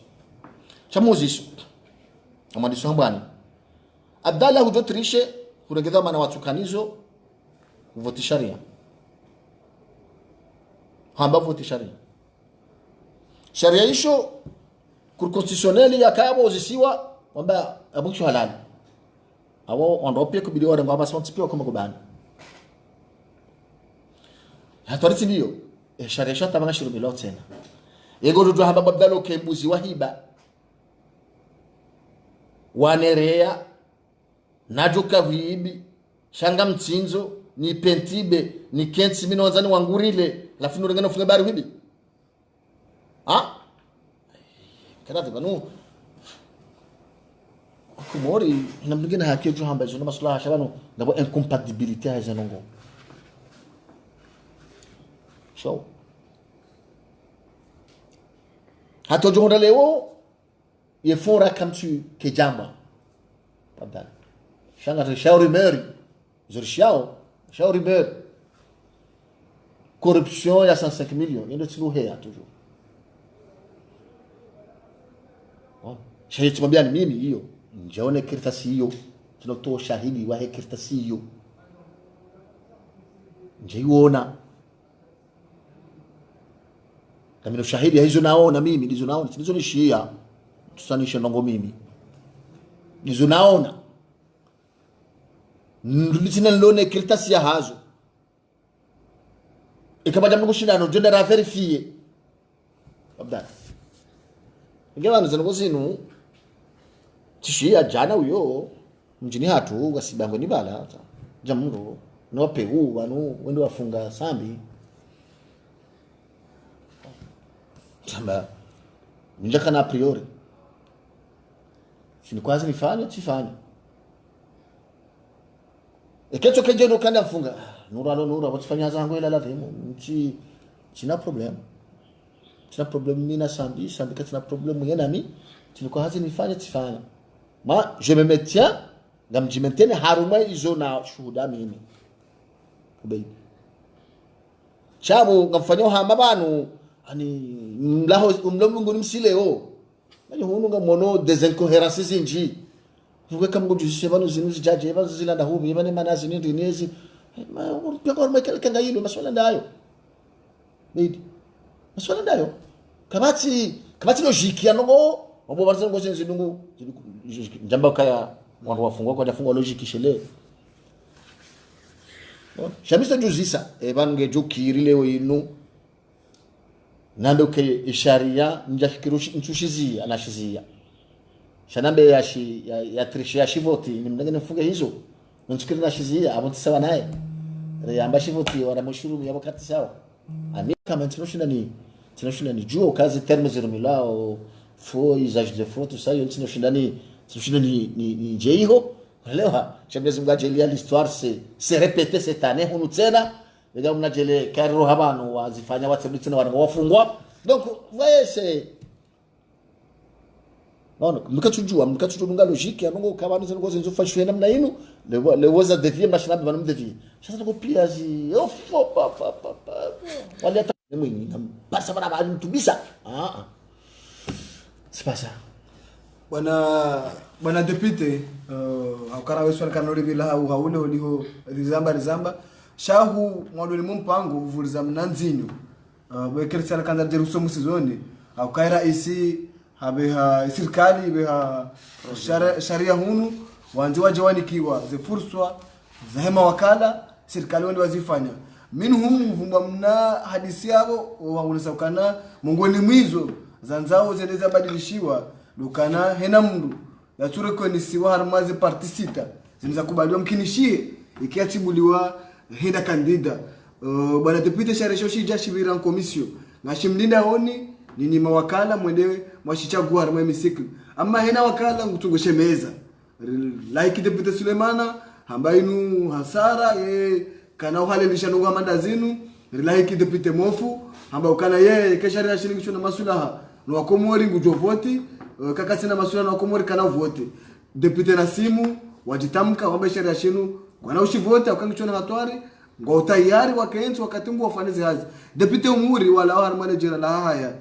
chamuziso amadiso hambani Abdallah hujotrishe kurengeza mana watukanizo voti sharia hamba voti sharia isho kur constitutionnel yakabo uzisiwa wamba abukisho halali awo ondopia kubili wale ngaba sontipio kama kubana hatoriti ndio sharia shata bana shiru bilo tena yego rudu hamba babdalo kembuzi wahiba wanerea najuka hibi shanga mtsinzo ni pentibe ni kensi minonzani wangurile lafino rengana funga bari hibi kada banu Komori namlingina hakiyo hamba zo na maslaha shabano ndabo incompatibilité ha zanongo so hato jonda leo ye fora kamtu ke jamba padal shanga shauri meri zurshao shauri meri corruption ya 105 millions ndio tsiluhea toujours shahidi tumwambia mimi hiyo njaone kirtasi hiyo tunatoa shahidi wa kirtasi hiyo njeiona kama shahidi hizo naona mimi ndizo naona ndizo nishia tusanisha ndongo mimi ndizo naona nditsina lone kirtasi ya hazo ikabada mkushindano jenda ra verifie abda ingawa nzano zinu tishia jana uyo mjini hatu wasibango ni bala jamuro no pegu wanu wendo wafunga sambi tamba njaka na priori sini kwazi nifanye tifanye ekecho kejeno kana funga nura watifanya zangu ila lavemo nchi sina problem mina sambi katina problem yenami tilikuwa hazi nifanye tifanye ma je me maintiens ngamjimentene haruma izo na shuhuda mimi kubei chabu ngamfanyo hamba banu ani mlaho umlomungu nimsileo nani hunu ngamono des incohérences inji vuke kamgo jushe banu zinu zijaje banu zilanda hubi bane manazi ni dinezi ma urupeko makeleka ngayilo maswala ndayo bidi maswala ndayo kabati logique yango obo barza ngo zinungu njamba kaya watu wafungwa kwa jafungwa logique shele shamisa juzisa ebange jukiri leo inu nando ke sharia njafikiru nchushizia anashizia shanambe ya trishi ya shivoti ni mndangene mfunge hizo nchukiri na shizia abonti sawa naye yamba shivoti wana mushuru ya wakati sawa ami kama tinoshina ni juo kazi termes zirumilao faux usage de faux tout ça yo tinoshina ni jeiho elewa chamezi mgajelia l'histoire c'est répété cette année hunu tena ndio mnajele karo habano wazifanya watu tena wafungwa donc voyez c'est non mkachujunga logique yango kabano zino ngozo nzofashwe namna inu le woza devie mashinabe banu devie sasa ngo pia zi ofo papa wale hata mwingi pasa bana bana tubisa c'est pas ça bwana depute akara weso kanori bila au haule holiho rizamba shahu mwadoni mumpango uvuriza mnanzinyo bekersala kanza jeruso musizoni au kaira isi habeha serikali beha sharia hunu wanzi wajawanikiwa ze furswa za hema wakala serikali wandi wazifanya minhum vumba mna hadisi yabo waunasakana mongoni mwizo zanzao zeneza badilishiwa lukana hena mndu yature koni siwa harmazi partisita zinza kubaliwa mkinishie ikiatibuliwa henda kandida bwana depute sharesho shija shibira en commission ngashimlinda honi nini mawakala mwendewe mwashichagua harma emisiklu ama hena wakala ngutungoshe meza like depute Sulemana hambainu hasara kana uhalelisha nungu hamanda zinu like depute Mofu hamba ukana kesharia shilingisho na masulaha no wakomori ngujovoti kaka sina masulaha na wakomori kana vote depute Nasimu wajitamka wamba sharia shinu wana ushivoti wakangichona hatwari ngo tayari wakaenzi wakatungu wafanizi hazi depute Umuri wala harmane jira la haya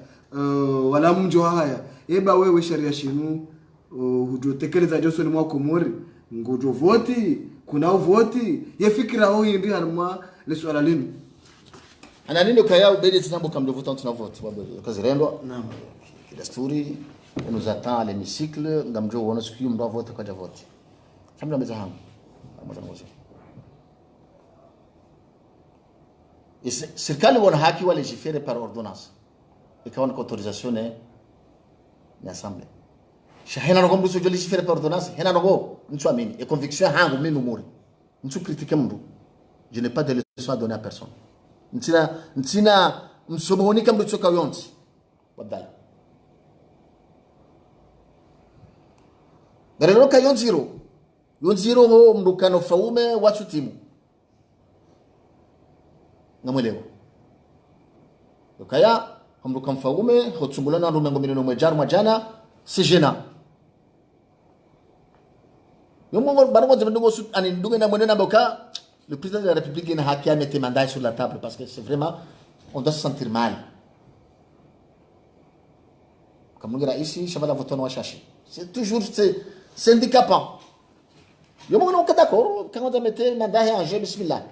wala mjo haya eba wewe sharia shinu hujotekeleza Johnson mwako muri ngojo voti kuna voti ye fikira ho yindi harma le swala linu ana nini kaya ubedi tinambo kamdo votant tuna vote kazirendo naam desturi nous attend à l'hémicycle ngamjo wona siku mdo vote kwa vote kamda meza hangu amazangozi serikali wana haki wa légiférer par ordonnance ikawa na autorisation ni assemblée shahena no kombuso joli légiférer par ordonnance hena no ncho amini et conviction hangu mimi muri ncho critiquer mdu je n'ai pas de leçon à donner à personne ntina msomo honika mdu choka yonti wadai garelo ka yonziro ho mdu kano faume watu timu ngamwelewa ukaya mdu kamfaume hotsungulana ndo mengo milino mwejar majana sijena yomo bango zibungo ani ndunga na mwenena boka le président de la République n'a haki à mettre mandat sur la table parce que c'est vraiment on doit se sentir mal comme ngira ici shabala voto no shashi c'est toujours c'est handicapant yomo no d'accord quand on mettre mandat en jeu bismillah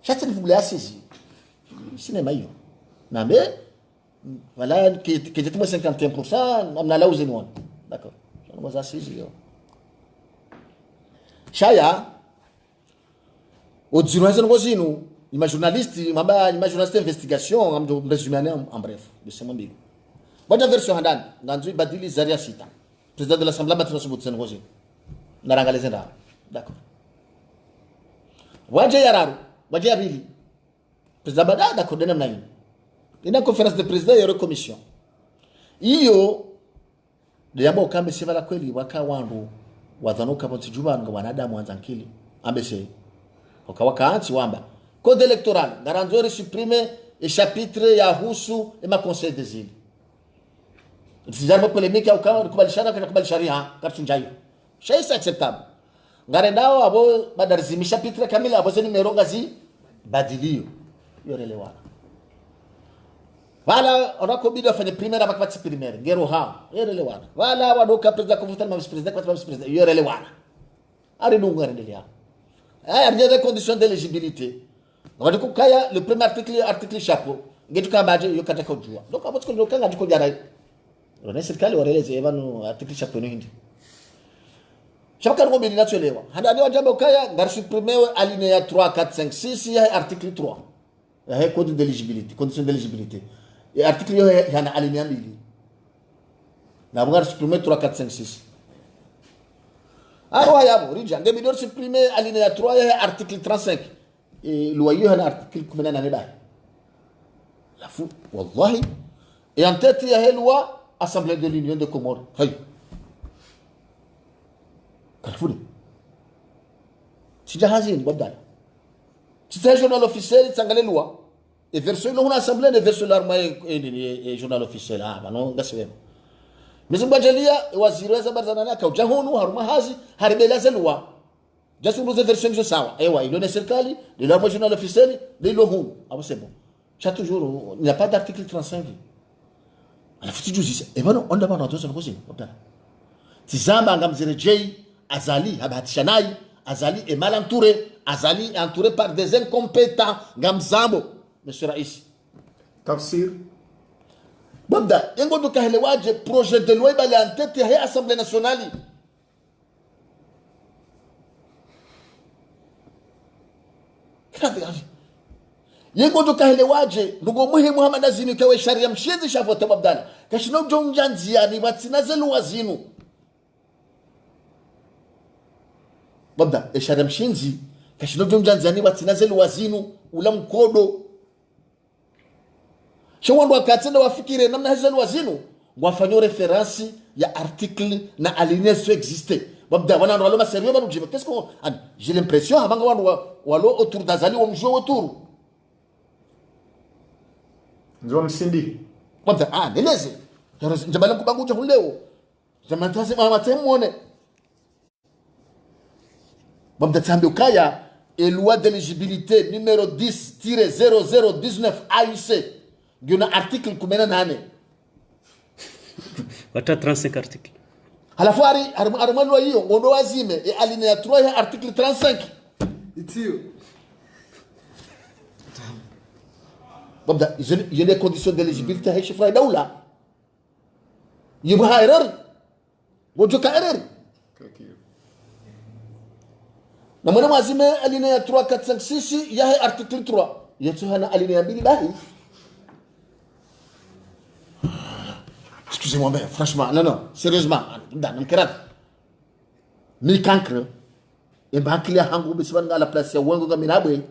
Chaque vous voulez assaiser. Cinéma, yo. Non, mais, voilà, qui était moi 51%, on a là où c'est nous. D'accord. On va assaiser, yo. Chaya, au dirigeant nous, il m'a journaliste d'investigation, on va résumer en bref, de ce moment. Bonne version Handan, dans une Badili Zaria Sita, président de l'Assemblée maintenant sur Boutsen Rosé. Narangalezenda. D'accord. Wadja Yararu, Wadja Abili. Président Bada, d'accord, de Namnaï. Il y a une conférence de président et une commission. Iyo, de Yambo Kambe Sivala Kweli, Waka Wandu, Wazanoka Bontijuba, Wanada Mwanzankili, Ambese. Wakawaka Anti Wamba. Code électoral, Garanzori supprimer et chapitre Yahusu et ma conseil des îles. C'est une polémique au cas où le Sharia, Kartunjaï. C'est acceptable. Garendao, abo, Badarzimi, chapitre Kamila, abo, c'est numéro gazi, Badilio. Yorelewana. Voilà, on a commis de faire les primaires avec votre primaire. Geroha, Yorelewana. Voilà, on a donc président, comme vice-président, comme vice-président, Yorelewana. Arrêtons, Garendelia. Il y a des conditions d'éligibilité. Le premier article chapeau. Donc, on va dire que donc, on va dire que on a dit que on article chapeau. Chaque fois qu'on a dit que on a supprimé alinéa 3, 4, 5, 6, il y a article 3. Il y a code d'éligibilité, condition d'éligibilité. Et article, il y a un alinéa 1000. On a supprimé 3, 4, 5, 6. Alors, il y a un Ridjan. Des millions supprimés alinéa 3, il y a article 35. Et loyer, il y a un article qui mène à la la fou, wallahi. Et en tête, il y a une loi, Assemblée de l'Union de Comores. Hey. Carrefour. C'est déjà une bonne. C'est un journal officiel, c'est une loi. Et version, on a assemblée, et version l'armée et journal officiel. Ah, non, c'est vrai. Mais on va dire, waziri wa Barzanana ka ujahunu haruma hazi haribela zelwa jasu nous version je sawa ewa il est serikali de la journal officiel de lohun ah c'est bon ça toujours il n'y a pas d'article 35 ala futi justice et ben on demande dans ce côté tizama ngamzere jay azali habatishanai azali est mal entouré azali est entouré par des incompétents ngamzambo monsieur Raïs Tafsir. Babda, yengo do kahelewaje projet de loi bali en tête ya Assemblée nationale. Yengo do kahelewaje ndugo muhimu Muhammad azini kawe sharia mshizi shavota babdana. Kashino jonjanzi yani batsina zelu wazinu. Babda, sharia mshizi kashino jonjanzi yani batsina zelu wazinu ula mkodo. Shawando wakatenda wafikire namna hizo wazinu wafanywe reference ya article na alinéa so existe babda wana ndo waloma sérieux banu jibe qu'est-ce qu'on j'ai l'impression habanga wandu walo autour d'azali wa mjou autour Nzo msindi. babda neleze njabala kubangu je huleo jamanta sema matemone babda tambe ukaya et loi d'éligibilité numéro 10-0019 AIC Guna article kumena nane. Wata 35 article. Halafu arumalo hiyo ngondo wazime e alinéa 3 ya article 35. Itio. Babda il y a des conditions d'éligibilité à chef daula. Yibha erreur. Wojoka erreur. Na mwana wazime alinéa 3 4 5 6 ya article 3. Yetu hana alinéa 2 bahi. Excusez-moi, mais franchement, non, sérieusement, dans mon cœur, mi cancre, et ma client hango bisiban à la place ya wango gaminabwe.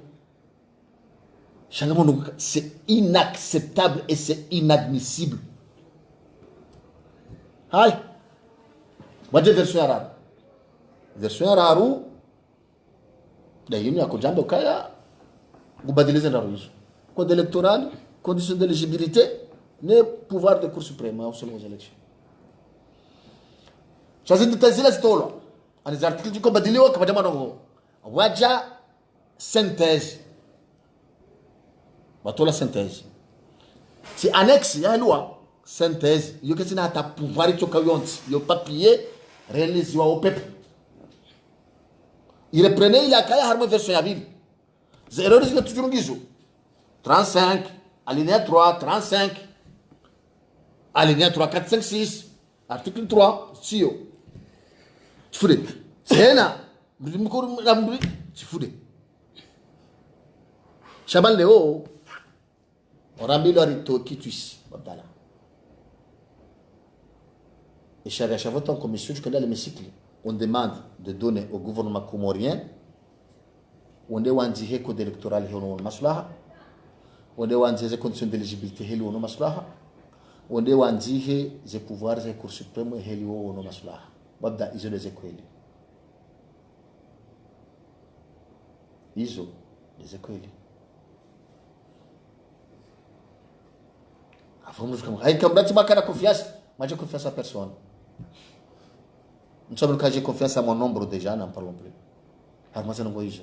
C'est inacceptable et c'est inadmissible. Hai. Wajé version arabe. Version arabe. D'ailleurs, il y a un jambo kaya. Vous badilez la ruse. Code électoral, conditions d'éligibilité. Ne pouvoir de Cour suprême selon les élections. Choisir de tazila stolo. Les articles du code badilio comme demande waja synthèse. Batola synthèse. C'est annexe ya loi synthèse. Yo que sina ta pouvoir to kayonti. Yo papier réalisé au peuple. Il reprenait il a kaya harmo version ya ville. Zero risque toujours ngizo. 35, alinéa 3, 35, alinéa 3, 4, 5, 6, article 3, sio. Tifude. Tena, mkuru na mbi, tifude. Shaban leo, orambilo aritoki tuisi, babdala. Et chaque fois en commission, je connais l'hémicycle, on demande de donner au gouvernement comorien, on est en dire code électoral et on maslaha, on est en dire les conditions d'éligibilité et on maslaha, on est en dire les pouvoirs de la Cour suprême et on maslaha. Babda, ils ont les écoles. Ils ont les écoles. Aí comme tu m'as confiance, moi j'ai confiance à personne. Nous sommes quand j'ai confiance à mon nombre déjà, n'en parlons plus. Alors moi c'est un goïge.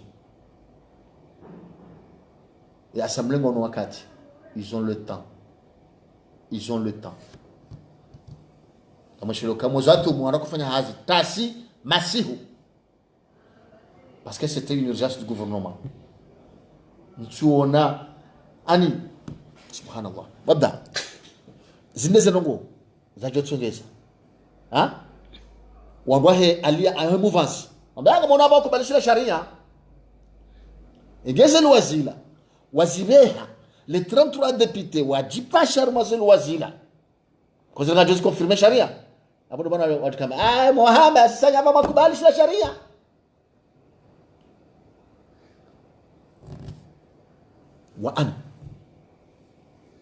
Et assemblée mon wakati, ils ont le temps. Ils ont le temps. Kama shilo kama watu mwana kufanya hazi tasi masihu. Parce que c'était une urgence du gouvernement. Ntuona ani subhanallah. Babda. Zinde zenongo za jotsongeza. Ha? Wangwahe alia a mouvance. Ambanga mona ba kubalisha sharia. Egeze wazila. Wazibeha les 33 députés wajipa sharmazel wazila. Kwa sababu hajuzi confirmer sharia. Hapo ndo bwana watu kama Muhammad sasa kama makubalisha sharia. Wa an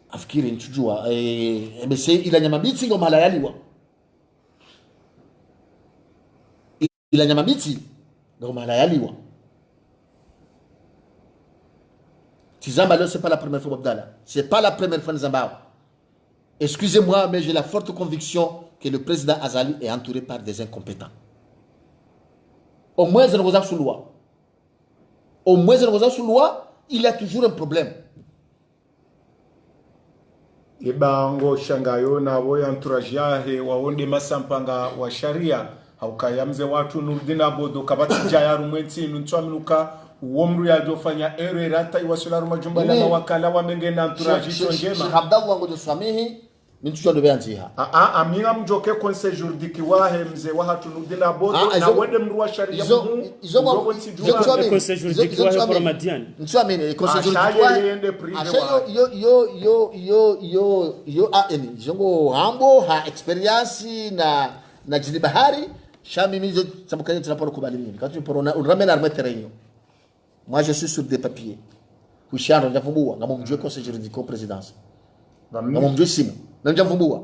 afikiri nchujua MSC ila nyama biti ngo malayaliwa. Ila nyama biti ngo malayaliwa. Tizamba là c'est pas la première fois Abdallah. C'est pas la première fois Nzamba. Excusez-moi mais j'ai la forte conviction que le président Azali est entouré par des incompétents. Au moins il y a sous loi. Au moins il y a sous loi, il y a toujours un problème. Ibango shangayo na woya entourage yahe waonde masampanga wa sharia haukayamze watu nurdina bodo kabati jaya rumwenzi nutwaminuka uomru ya jofanya ere rata iwasula rumajumba na wakala wa mengena entourage njema Sheikh Abdallah ngo josamihi mintucho ndo beanziha amira mjoke conseil juridique wahe mze wa hatu nurdina bodo na wende mruwa sharia izo conseil juridique wahe pour Madiane ntuamene conseil juridique yo aeni jongo hambo ha experience na jini bahari shami mizo samukanye tunaporo kubali mimi quand tu porona uramena arme terrain. Moi je suis sur des papiers kushano ndavumbua ngamumjwe conseil juridique au présidence ngamumjwe simu ndavumbua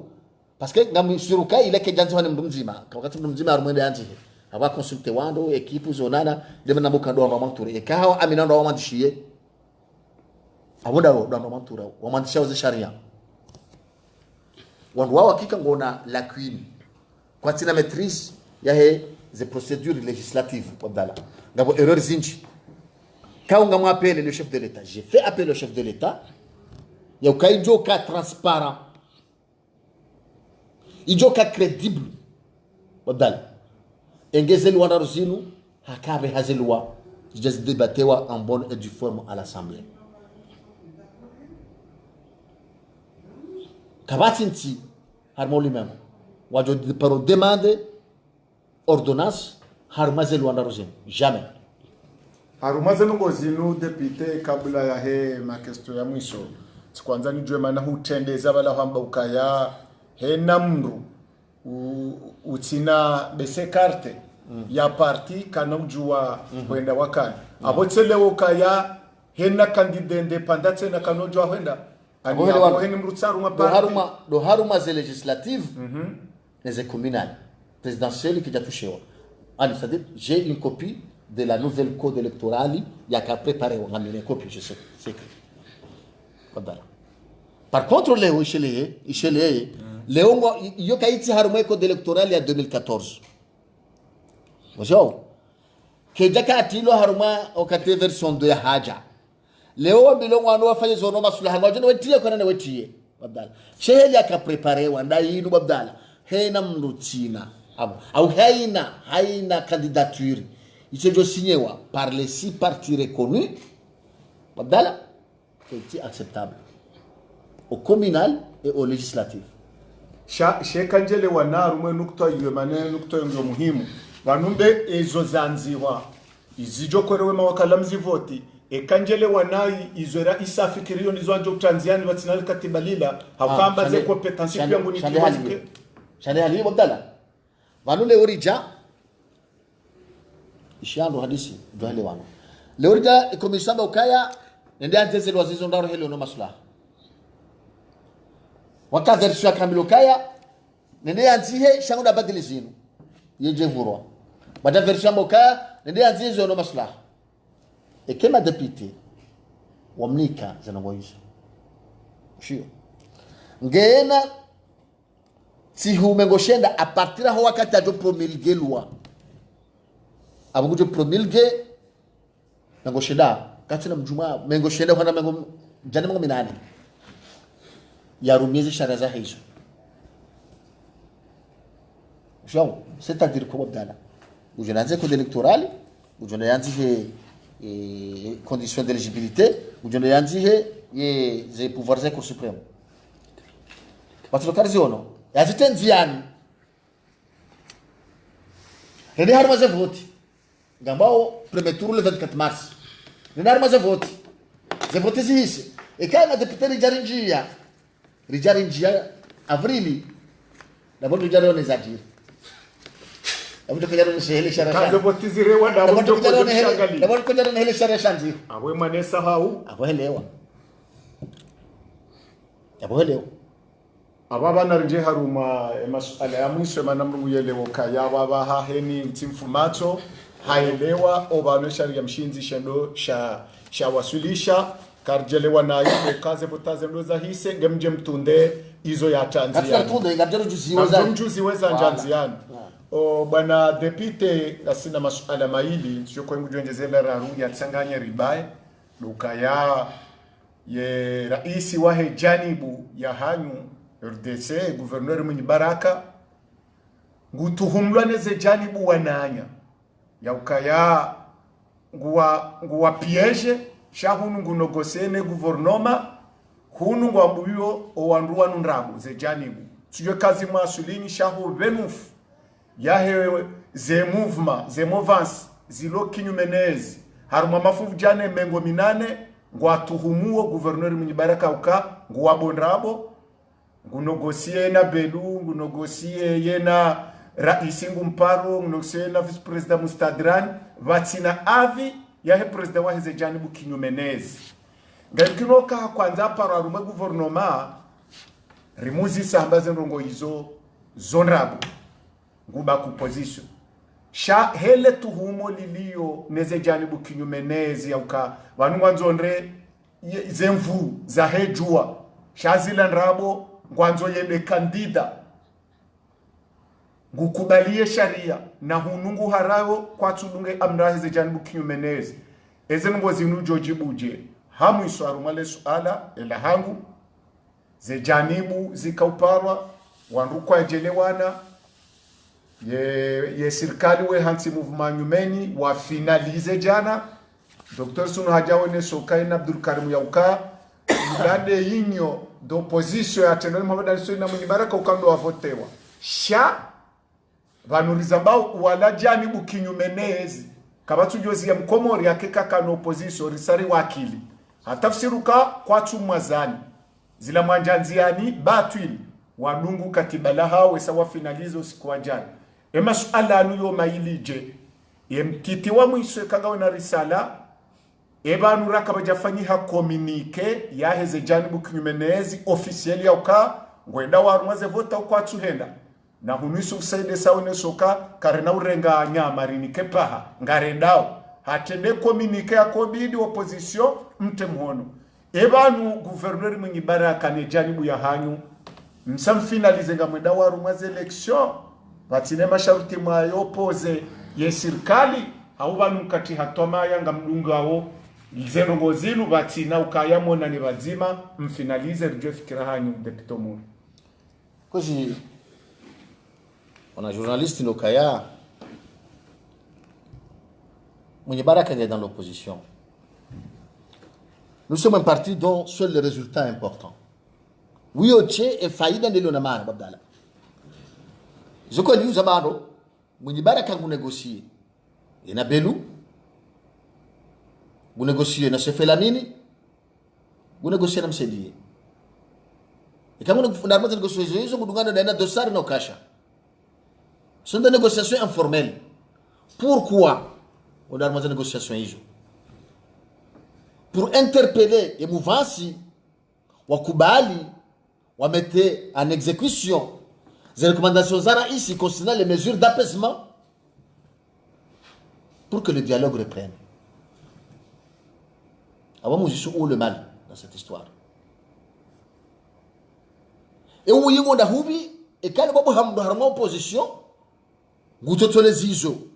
parce que ngamusuruka ile ke janzo hane mzima wakati mzima arumende anti aba consulter wando equipe zonana deme namuka ndo mamanture ekaho amina ndo wamandishie abonda ndo mamantura wamandishia za sharia wandu wao hakika ngona la queen kwa tina maîtrise ya he les procédures législatives Abdallah ngabo erreur zinji. Quand on m'a appelé le chef de l'État, j'ai fait appel au chef de l'État. Il y a un cas transparent. Il y a un cas crédible. Badal. Engeze loi d'aruzinu, hakabe hazelwa. Je débattais en bonne et due forme à l'Assemblée. Kabatinti, harmo lui-même. Wajo paro demande ordonnance, harmazel loi d'aruzinu. Jamais. Harumaze nungozinu député kabla ya he makesto ya mwisho kwanza nijue maana hutendeza bala hamba ukaya he namru utina bese carte ya parti kanojua kwenda wakani abotsele ukaya he na candidat indépendant na kanojua kwenda ani abo he mrutsaru ma parti do haruma ze législative les communales présidentielles qui a touché. Allez, c'est-à-dire j'ai une copie de la nouvelle code électorale, il y a qu'à préparer, on a mis une copie, je sais, c'est écrit. Par contre, Léo, Léo, il y a un code électoral il y a 2014. Bonjour. Que Jakatilo Haruma, au côté version de Haja. Léo, Bilon, on a fait son nom sur la Haja, on a tiré qu'on a tiré. Chez il y a qu'à préparer, on a eu une babdala. Henam Rutina. Ou Haina candidature. Il s'est signé par les 6 partis reconnus Abdallah, est acceptable au communal et au législatif. Shekanjele wanarume nukta iyo manene nukta yo muhimu vanumbe ezo zanziwa izijo kwerewe mawakala mzivoti ekanjele wanai izora isafikiriyo nizwanje utanziani watinali katibalila hakamba ze kompetansi pia nguni kiwazike shale hali Abdallah vanule orija ishando hadisi dwale wano le orija komisamba ukaya nende anteze lwazizo ndaro helo no maslaha wakaversia kamilo kaya nende anzihe shangu da badili zinu yeje vurwa bada versia mokaya nende anzihe zono maslaha ekema deputy wamnika zanangoisha shio ngena tihumengoshenda a partir ho wakati ajo promulguer loi abugo promulguer mengoshenda katina mjuma mengoshenda hana mengo jana mengo minani yarumize sharaza hizo João, c'est-à-dire quoi Abdallah? Vous avez code électoral, vous avez conditions d'éligibilité, vous avez les pouvoirs de la Cour suprême. Parce que l'occasion, il y a des indiens. Il y a des votes. Il y a premier tour le 24 mars. Il y a des votes. Les votes ici. Et quand il y a des députés de Rijarinjia, avril, d'abord nous allons les agir. D'abord nous allons les shara. Kaze botizire wada bojo ko shagali. D'abord nous allons les shara shanzi. Awe manesa hau. Akwelewa. Akwelewa. Ababa narije haruma emasala ya mwisho manamru yelewo kaya baba ha heni mtimfumato haelewa obano sharia mshinzi shendo sha wasulisha karjelewa na ibe kaze botaze ndoza hise ngemje mtunde izo ya Tanzania. Katika tunde ngajero juzi weza njanziani. O bwana depute asina masuala maili sio kwa ngujongezela rarundi atsanganya ribaye dukaya ye raisi wahe janibu ya hanyu RDC gouverneur mwenye baraka ngutuhumlwa neze janibu wananya ya ukaya nguwa piege shahunu ngunogosene guvernoma hunu ngwambuyo owanduwa nundrabu ze janibu tujwe kazi mwasulini shahu venufu yahe ze mouvement ze mouvance zilo kinyumenezi haruma mafuvu jane mengo minane ngwatuhumuo gouverneur mwenye baraka uka nguwabondrabo ngunogosie na belu ngunogosie yena raisi ngumparo ngunogosie na vice president mustadran vatina avi yahe president wa heze janibu kinyumenezi ngakinoka kwanza paro haruma gouvernement rimuzi sambaze ndongo izo zonrabu nguba ku position sha hele tuhumo lilio neze janibu kinyumenezi yauka wanu ngwanzonre zemvu za hejua shazila nrabo ngwanzo yende kandida ngukubalie sharia na hunungu harayo kwa tulunge amrahe ze janibu kinyumenezi eze ngo zinu jojibuje hamu iswaru male suala ela hangu ze janibu zikauparwa wanrukwa jelewana ye sirikali we hansi mouvement nyumeni wa finalize jana Dr. Sunu Hajawone Sokaina Abdul Karim Yauka ndade yinyo d'opposition ya Tenori Mohamed Ali Soina Munyibaraka ukando wavotewa sha vanuriza mbao wala janibu kinyumenezi kabatu jozi ya mkomori ya keka kano opposition risari wakili hatafsiruka kwa tumwazani zila mwanjanziani batwili wadungu katibalaha wesa wa finalize usikuwa jana masuala anuyo mailije yemtiti wa mwisho kagawe na risala ebanu rakabajafanyi ha communique ya heze janibu kinyumenezi officiel ya uka ngwenda warumaze vota kwa tuhenda na hunusu usaide saune soka karena urenga nyama rinike paha ngarendao hatende communique ya kobidi opposition mte mhono ebanu gouverneur mwenye baraka ne janibu ya hanyu msamfinalize ngamwenda warumaze election batine masharuti mwayo pose ye sirikali au banu kati hatoma yanga mdungao zero zilu batina ukayamona ni bazima mfinalize rije fikira hanyu depute Omuri kozi on a journaliste nokaya mwenye baraka est dans l'opposition nous sommes un parti dont seul le résultat est important. Oui, ok, et faïda de l'onamana, Babdala. Je connais nous amano, Mounibara quand vous négociez. Il y a Belou, vous négociez, na Sefe Lamini, vous négociez, na Msedi. Et quand vous avez négocié, vous avez un dossier dans le cash. Ce sont des négociations informelles. Pourquoi on a des négociations? Pour interpeller les mouvances, wakubali, wa mettre en exécution les recommandations zara ici concernant les mesures d'apaisement pour que le dialogue reprenne. Avant, moi, je suis où le mal dans cette histoire? Et où il y a hubi et quand on a une opposition, vous avez les ISO.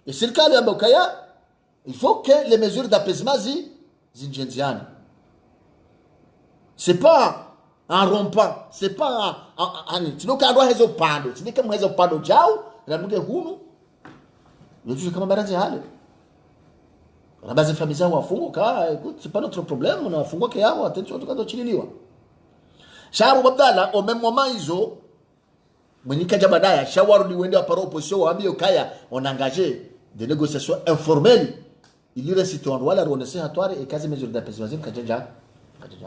Et c'est le cas de Mbokaya, il faut que les mesures d'apaisement zinjenziane. C'est pas en rompant, c'est pas en tu n'as qu'à droit réseau pando, tu n'as qu'à réseau pando jiao, la nous que hunu, je dis comme barazi hale. La base famille wa fungo ka, écoute, c'est pas notre problème, on a fungo que yao, attention tu quand chililiwa. Shabu Babdala au même moment izo, mwenyika jabadaya shawaru ni wende aparo opposition wa ambiyo kaya, on a engagé des négociations informelles. Il y a un droit à la renaissance à et quasi mesure d'apaisement que j'ai déjà dit.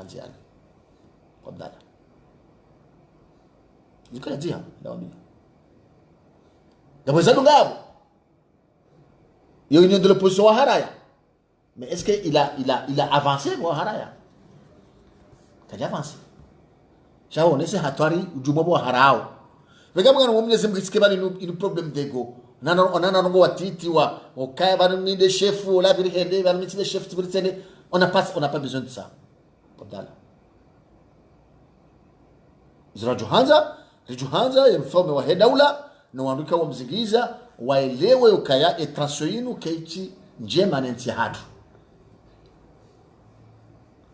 Comme ça. Je peux le dire. D'après ça, il y a une union de l'opposition à Haraya. Mais est-ce qu'il a avancé à Haraya? Il a avancé. J'ai renaissé à Tori ou du moment à Harao. Regardez, on a un problème d'ego. On a un watiti wa okaya banumi de chef ou la birhende banumi de chef tibritene on n'a pas besoin de ça. Abdallah Zra Johanza informe wa hedaula na wanduka wa mzigiza waelewe ukaya etrasoinu keichi njema nenti hatu.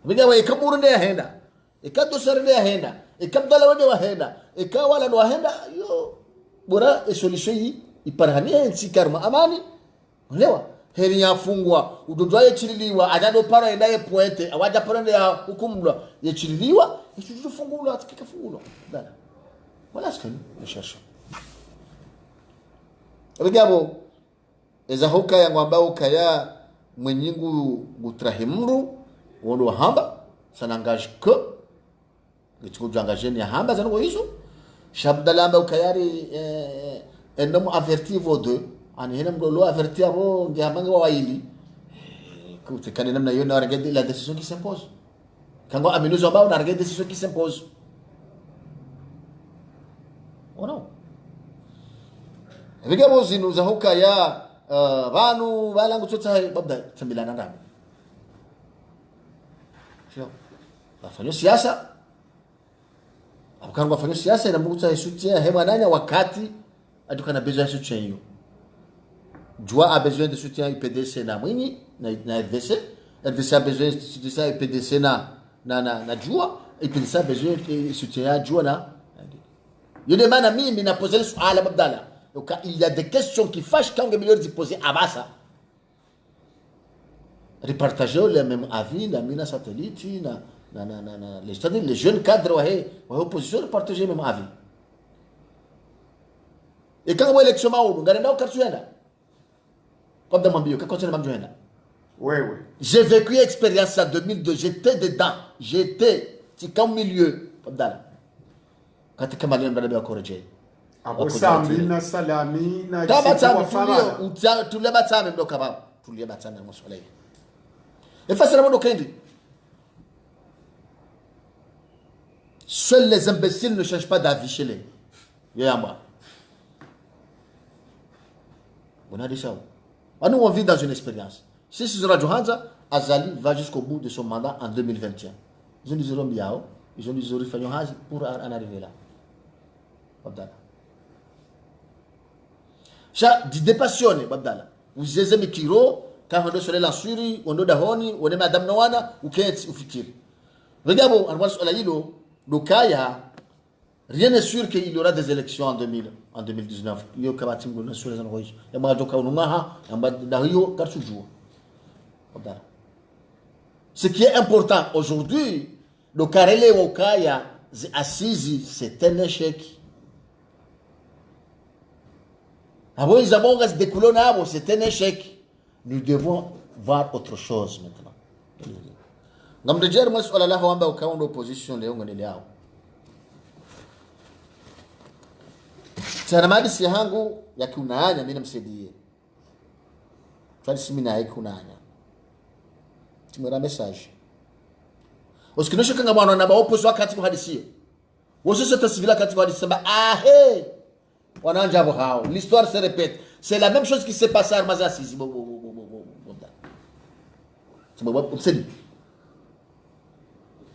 Biga wa ikaburu ne ahenda ikato sare ne ahenda ikabdala wende wa henda ikawala no ahenda yo bora e solution yi iparahania nchi karma amani unaelewa heri yafungwa udodwa yechililiwa ajado para endaye poete awaja parende ya hukumla yechililiwa yechufungula atikika fungulo dala wala skani nishasha regabo eza hoka yangu ambao kaya mwenyingu gutrahimru wondo hamba sanangaje ko gitiko jangaje ni hamba zango hizo shabdalamba ukayari et non avertir vos deux en henam do lo avertir abo ngiamanga wa waili écoute quand henam na yo na regarder la décision qui s'impose quand on amène zo ba on regarde la décision qui s'impose oh non regabo zinu za hoka ya banu balangu tsotsa babda tsambilana ndabo sio afanya siasa abukango afanya siasa na mbuta isutia hema nanya wakati adukana besoin de soutien yo. Joa a besoin de soutien UPDC na mwini na RDC. RDC a besoin de soutien UPDC na Joa. UPDC a besoin de soutien à Joa na. Yo demande à mimi na poser le suala Babdala. Donc il y a des questions qui fâchent quand on meilleur d'y poser à Bassa. Repartager le même avis la mina satellite les jeunes cadres wa opposition repartager le même avis. Et quand on élection maoulou, on a un comme dans mon bio, quand on a un Oui. j'ai vécu l'expérience en 2002, j'étais dedans, j'étais au milieu. Quand tu es malin, on va corriger. Abo sambi na salami na tous les matins même donc capable, tous les matins dans mon soleil. Et facilement doncindi. Seuls les imbéciles ne changent pas d'avis chez les. Yamba. On a dit ça. Nous, on vit dans une expérience. Si ce sera Johanza, Azali va jusqu'au bout de son mandat en 2021. Ils ont dit Zorom Biao, ils ont dit Zori Fanyohaz pour en arriver là. Babdala. Ça, dit dépassionné, Babdala. Vous aimez Kiro, quand on est sur la Syrie, on est Dahoni, on est Madame Nawana, ou Kent, ou Fikir. Regardez, on va sur la île, le Kaya. Rien n'est sûr qu'il y aura des élections en 2019. Il y a des sur les envoyés. Il y a des gens qui ont Ce qui est important aujourd'hui, le Karele Wokaya Assisi, c'est un échec. Avant, ils ont des coulons, c'est un échec. Nous devons voir autre chose maintenant. Ngamdejeri mwa swala la hawamba ukaunda opposition leo ngene yao. Sana madisi yangu ya kiunaanya mimi namsaidie. Twali simina yake kunanya. Timera message. Oskinosha kanga mwana na ba opposition wakati kuhadisie. Wosose tasivila kati kuhadisie ba he. Wananja hao. L'histoire se répète. C'est la même chose qui s'est passé à Armazasisi.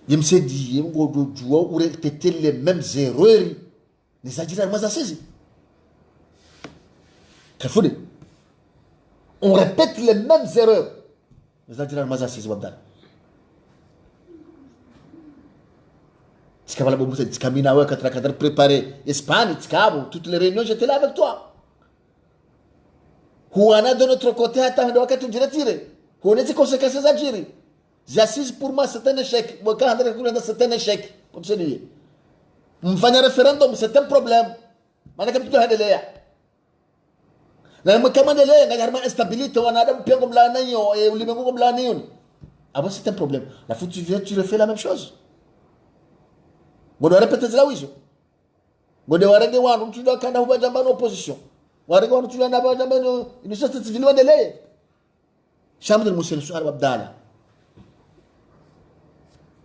Je me suis dit, on doit répéter les mêmes erreurs. Les adjudants Armazasisi. Très fou. On répète les mêmes erreurs. Les adjudants Armazasisi. Préparer Espagne, toutes les réunions, j'étais là avec toi. Huana de notre côté, attends, wakati ujiretirer. Huone zi conséquences za jiri. J'assise pour moi, c'est un échec. C'est un échec. Comme c'est dit. Mfanya référendum, c'est un problème. Maana kama tunaendelea. Na kama endelea ngajarma instabilité wanada mpengo mlana hiyo, ulimwengu mlana hiyo. Ah bon, c'est un problème. La fois tu viens, tu refais la même chose. Ngodo répéter la wizo. Ngodo warenge wanu tuda kanda hubajamba opposition. Warenge wanu tuda na bajamba ni société civile endelee. Chambre de Monsieur Suar Abdallah.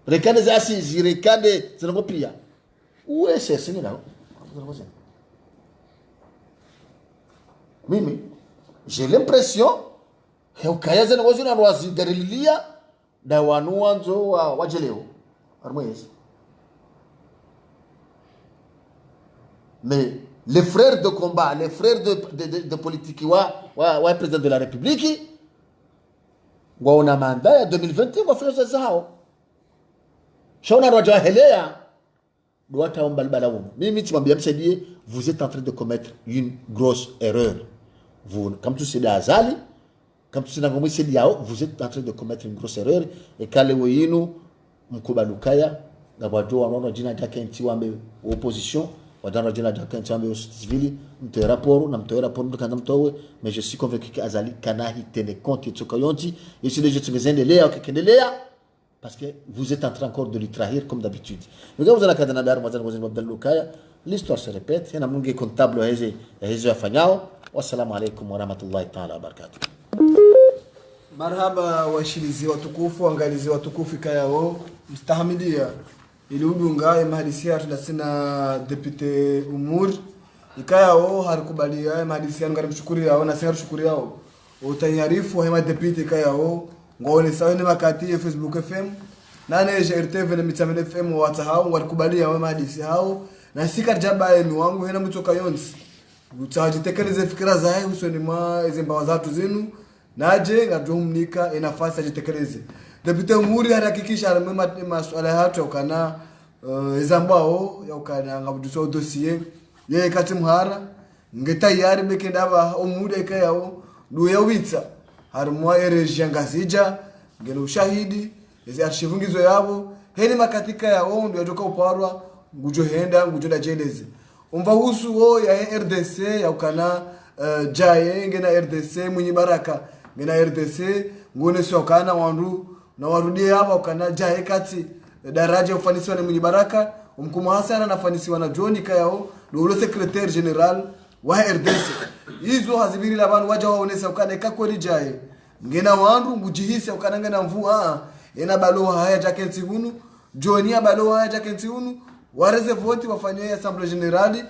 Rekande za Assisi, rekande zinangopia. Où est ce Seigneur? Mimi, j'ai l'impression que ukayaza ngozi na rwazi garilia da wanu wanzo wajeleo. Armoyes. Mais les frères de combat, les frères de politique, ouais, président de la République, on a mandat en 2021, on va faire ça. Shauna Roja Helea, doit être un balbalaou. Mimi, tu m'as bien dit, vous êtes en train de commettre une grosse erreur. Vous, comme tu sais, Azali, comme tu sais, vous êtes en train de commettre une grosse erreur. Et quand les Weyinu, Mkubalukaya, Gabadjo, on a dit qu'il y a une opposition. Wadana jina jaka nchambe civili mtoe rapport na mtoe rapport mtukanda mtowe, mais je suis convaincu que Azali kanahi tene compte tsokayonti et si les gens tsungezendelea ukikendelea parce que vous êtes en train encore de lui trahir comme d'habitude. Nous avons la kadana dar mazana wazin Abdalukaya, l'histoire se répète, yana mungi comptable heze afanyao. Wassalamu alaykum wa rahmatullahi ta'ala wa barakatuh. Marhaba washilizi watukufu, angalizi watukufu kayao mstahamilia iliudunga mahadisia tunasina depute Umur ikayao harikubalia mahadisia ngari mshukuri yao na singa shukuri yao utanyarifu hema depute ikayao ngone sawa ni makati ya Facebook FM na neje RTV na mitamene FM watahao walikubalia wao mahadisia hao na sika jaba yenu wangu hena mtoka yonsi utajitekeleze fikra zae usoni mwa izimbawa zatu zenu naje ngadumnika inafasi ajitekeleze. Depute Umuri harakikisha alimema masuala hatu yakana ezambao yakana ngabuduso dossier ye kati muhara ngeta yari bekendaba Umuri ekayao duya witsa harumwa ereji ngazija ngeno ushahidi ezi archivingizo yabo heni makatika yao ndio yotoka uparwa ngujo henda ngujo da jeleze umva husu wo ya RDC yakana jaye ngena RDC munyi baraka ngena RDC ngone sokana wandu na warudie hapa ukana jaye kati daraja ufanisiwa na mwenye baraka umkumu Hassan nafanisiwa na John Kayao ndio secrétaire général wa RDC hizo hazibiri labanu waja waonesa ukana kakweli jaye ngena wandu mujihisi ukana ngena mvua ina baloha haya jakensi hunu John ya baloha haya jakensi hunu wareze voti wafanywe assemblée générale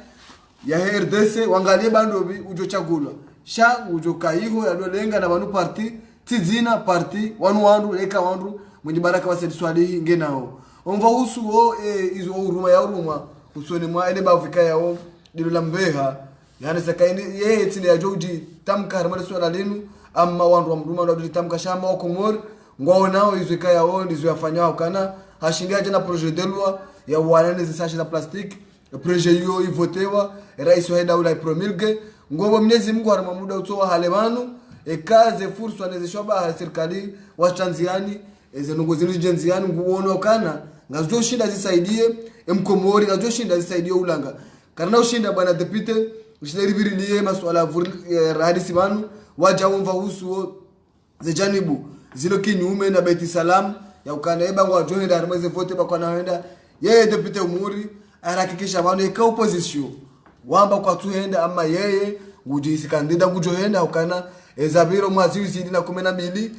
ya RDC wangalie bandobi ujochagulwa sha ujokayiho yalolenga na banu parti tizina parti wandu eka wandu mwenye baraka wasedi swali ngenao umva husu o izo uruma ya uruma usoni mwa ene bavika yao dilo lambeha yani sakaini ye tine ya joji tamka harmali swala lenu amma wandu wa mduma ndo tamka shama okomor ngwao nao izo eka yao ndizo yafanyao kana hashindia jana projet de loi ya wanene zisashi za plastique projet yo ivotewa rais wa daula promulgue ngobo Mwenyezi Mungu harama muda utoa halemanu ekaze fursa nezishwa ba serikali wa Tanzania ezenongo zinu jenziani nguono kana ngazo shinda zisaidie mkomori ngazo shinda zisaidie ulanga karna ushinda bwana depute ushile ribirilie masuala radisi banu waja umva husu zejanibu zilo kinyume na Beti Salam ya ukana eba ngwa joenda armeze vote bakwana wenda yeye depute umuri arakikisha banu eka opposition wamba kwa tuenda ama yeye ngujisi kandida ngujoenda ukana ezabiro mwazizi na 12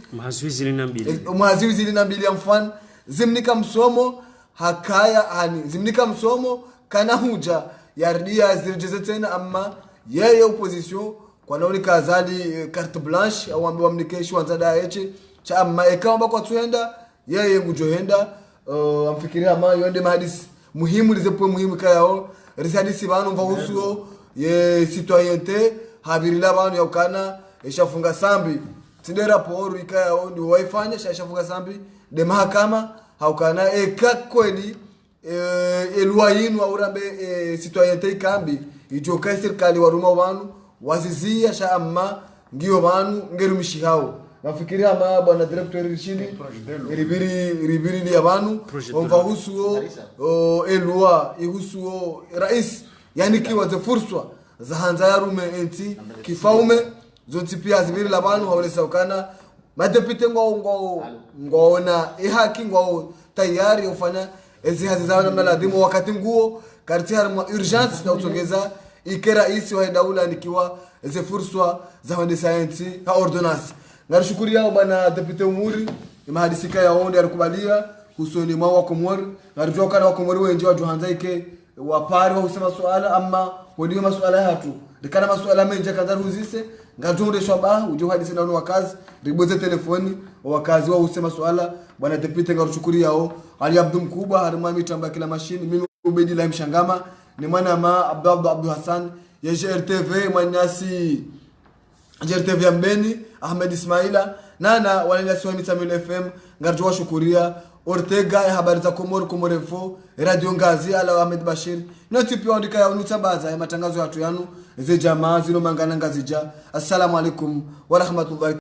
mwazizi na 2 mfano zimnika msomo hakaya ani zimnika msomo kana huja yardia zirejeze tena ama yeye opposition kwa naoni kazali carte blanche au ambiwa mnikeshi wanzada yeche cha ama ekamba kwa tuenda yeye ngujoenda amfikiria ama yonde mahadisi muhimu lizepo muhimu kayao risadisi banu mvahusuo ye citoyenneté habirila banu yaukana eshafunga sambi tidera poru ikayao ndi waifanya shafunga sambi de mahakama haukana ekakweni elwa yinu aurambe citoyenneté ikambi ijoka serikali waruma banu wazizia sha amma ngiyo banu ngerumishi hao nafikiria ama bwana director rishini ribiri ni abantu omvahusuo elwa ihusuo rais yani kiwaze fursa za hanza ya rume enti kifaume zonti pia zibiri la bantu hawelesa ukana madepite ngona ihaki ngao tayari ufanya ezi hazizawa namna ladhimu wakati nguo karti harma urgence na utogeza ike rais wa daula nikiwa ezi fursa za wende science ha ordonance ngarishukuri yao bana depute umuri imahadisika ya onde alikubalia kusoni mwa wa Komori ngarijoka na wa Komori wenje wa Johanzaike wapari wa usema swala ama wadiwe masuala hatu dikana masuala menje kadharu uzise ngajonde shwaba uje hadisi na wakazi riboze telefoni wakazi wa usema swala bwana depute ngarishukuri yao Ali Abdul Mkubwa harima mitamba kila mashini mimi Ubedi la Mshangama ni mwana ma Abdul Hassan ya JRTV mwanasi JRTV ya Mbeni Ahmed Ismaila nana walanyasi wa Mitamil FM ngarjwa shukuria Ortega ya habari za Komoro Info Radio Ngazi ala Ahmed Bashir noti pia andika ya unutabaza ya matangazo ya watu yanu ze jamaa zino mangana ngazija. Assalamu alaikum wa rahmatullahi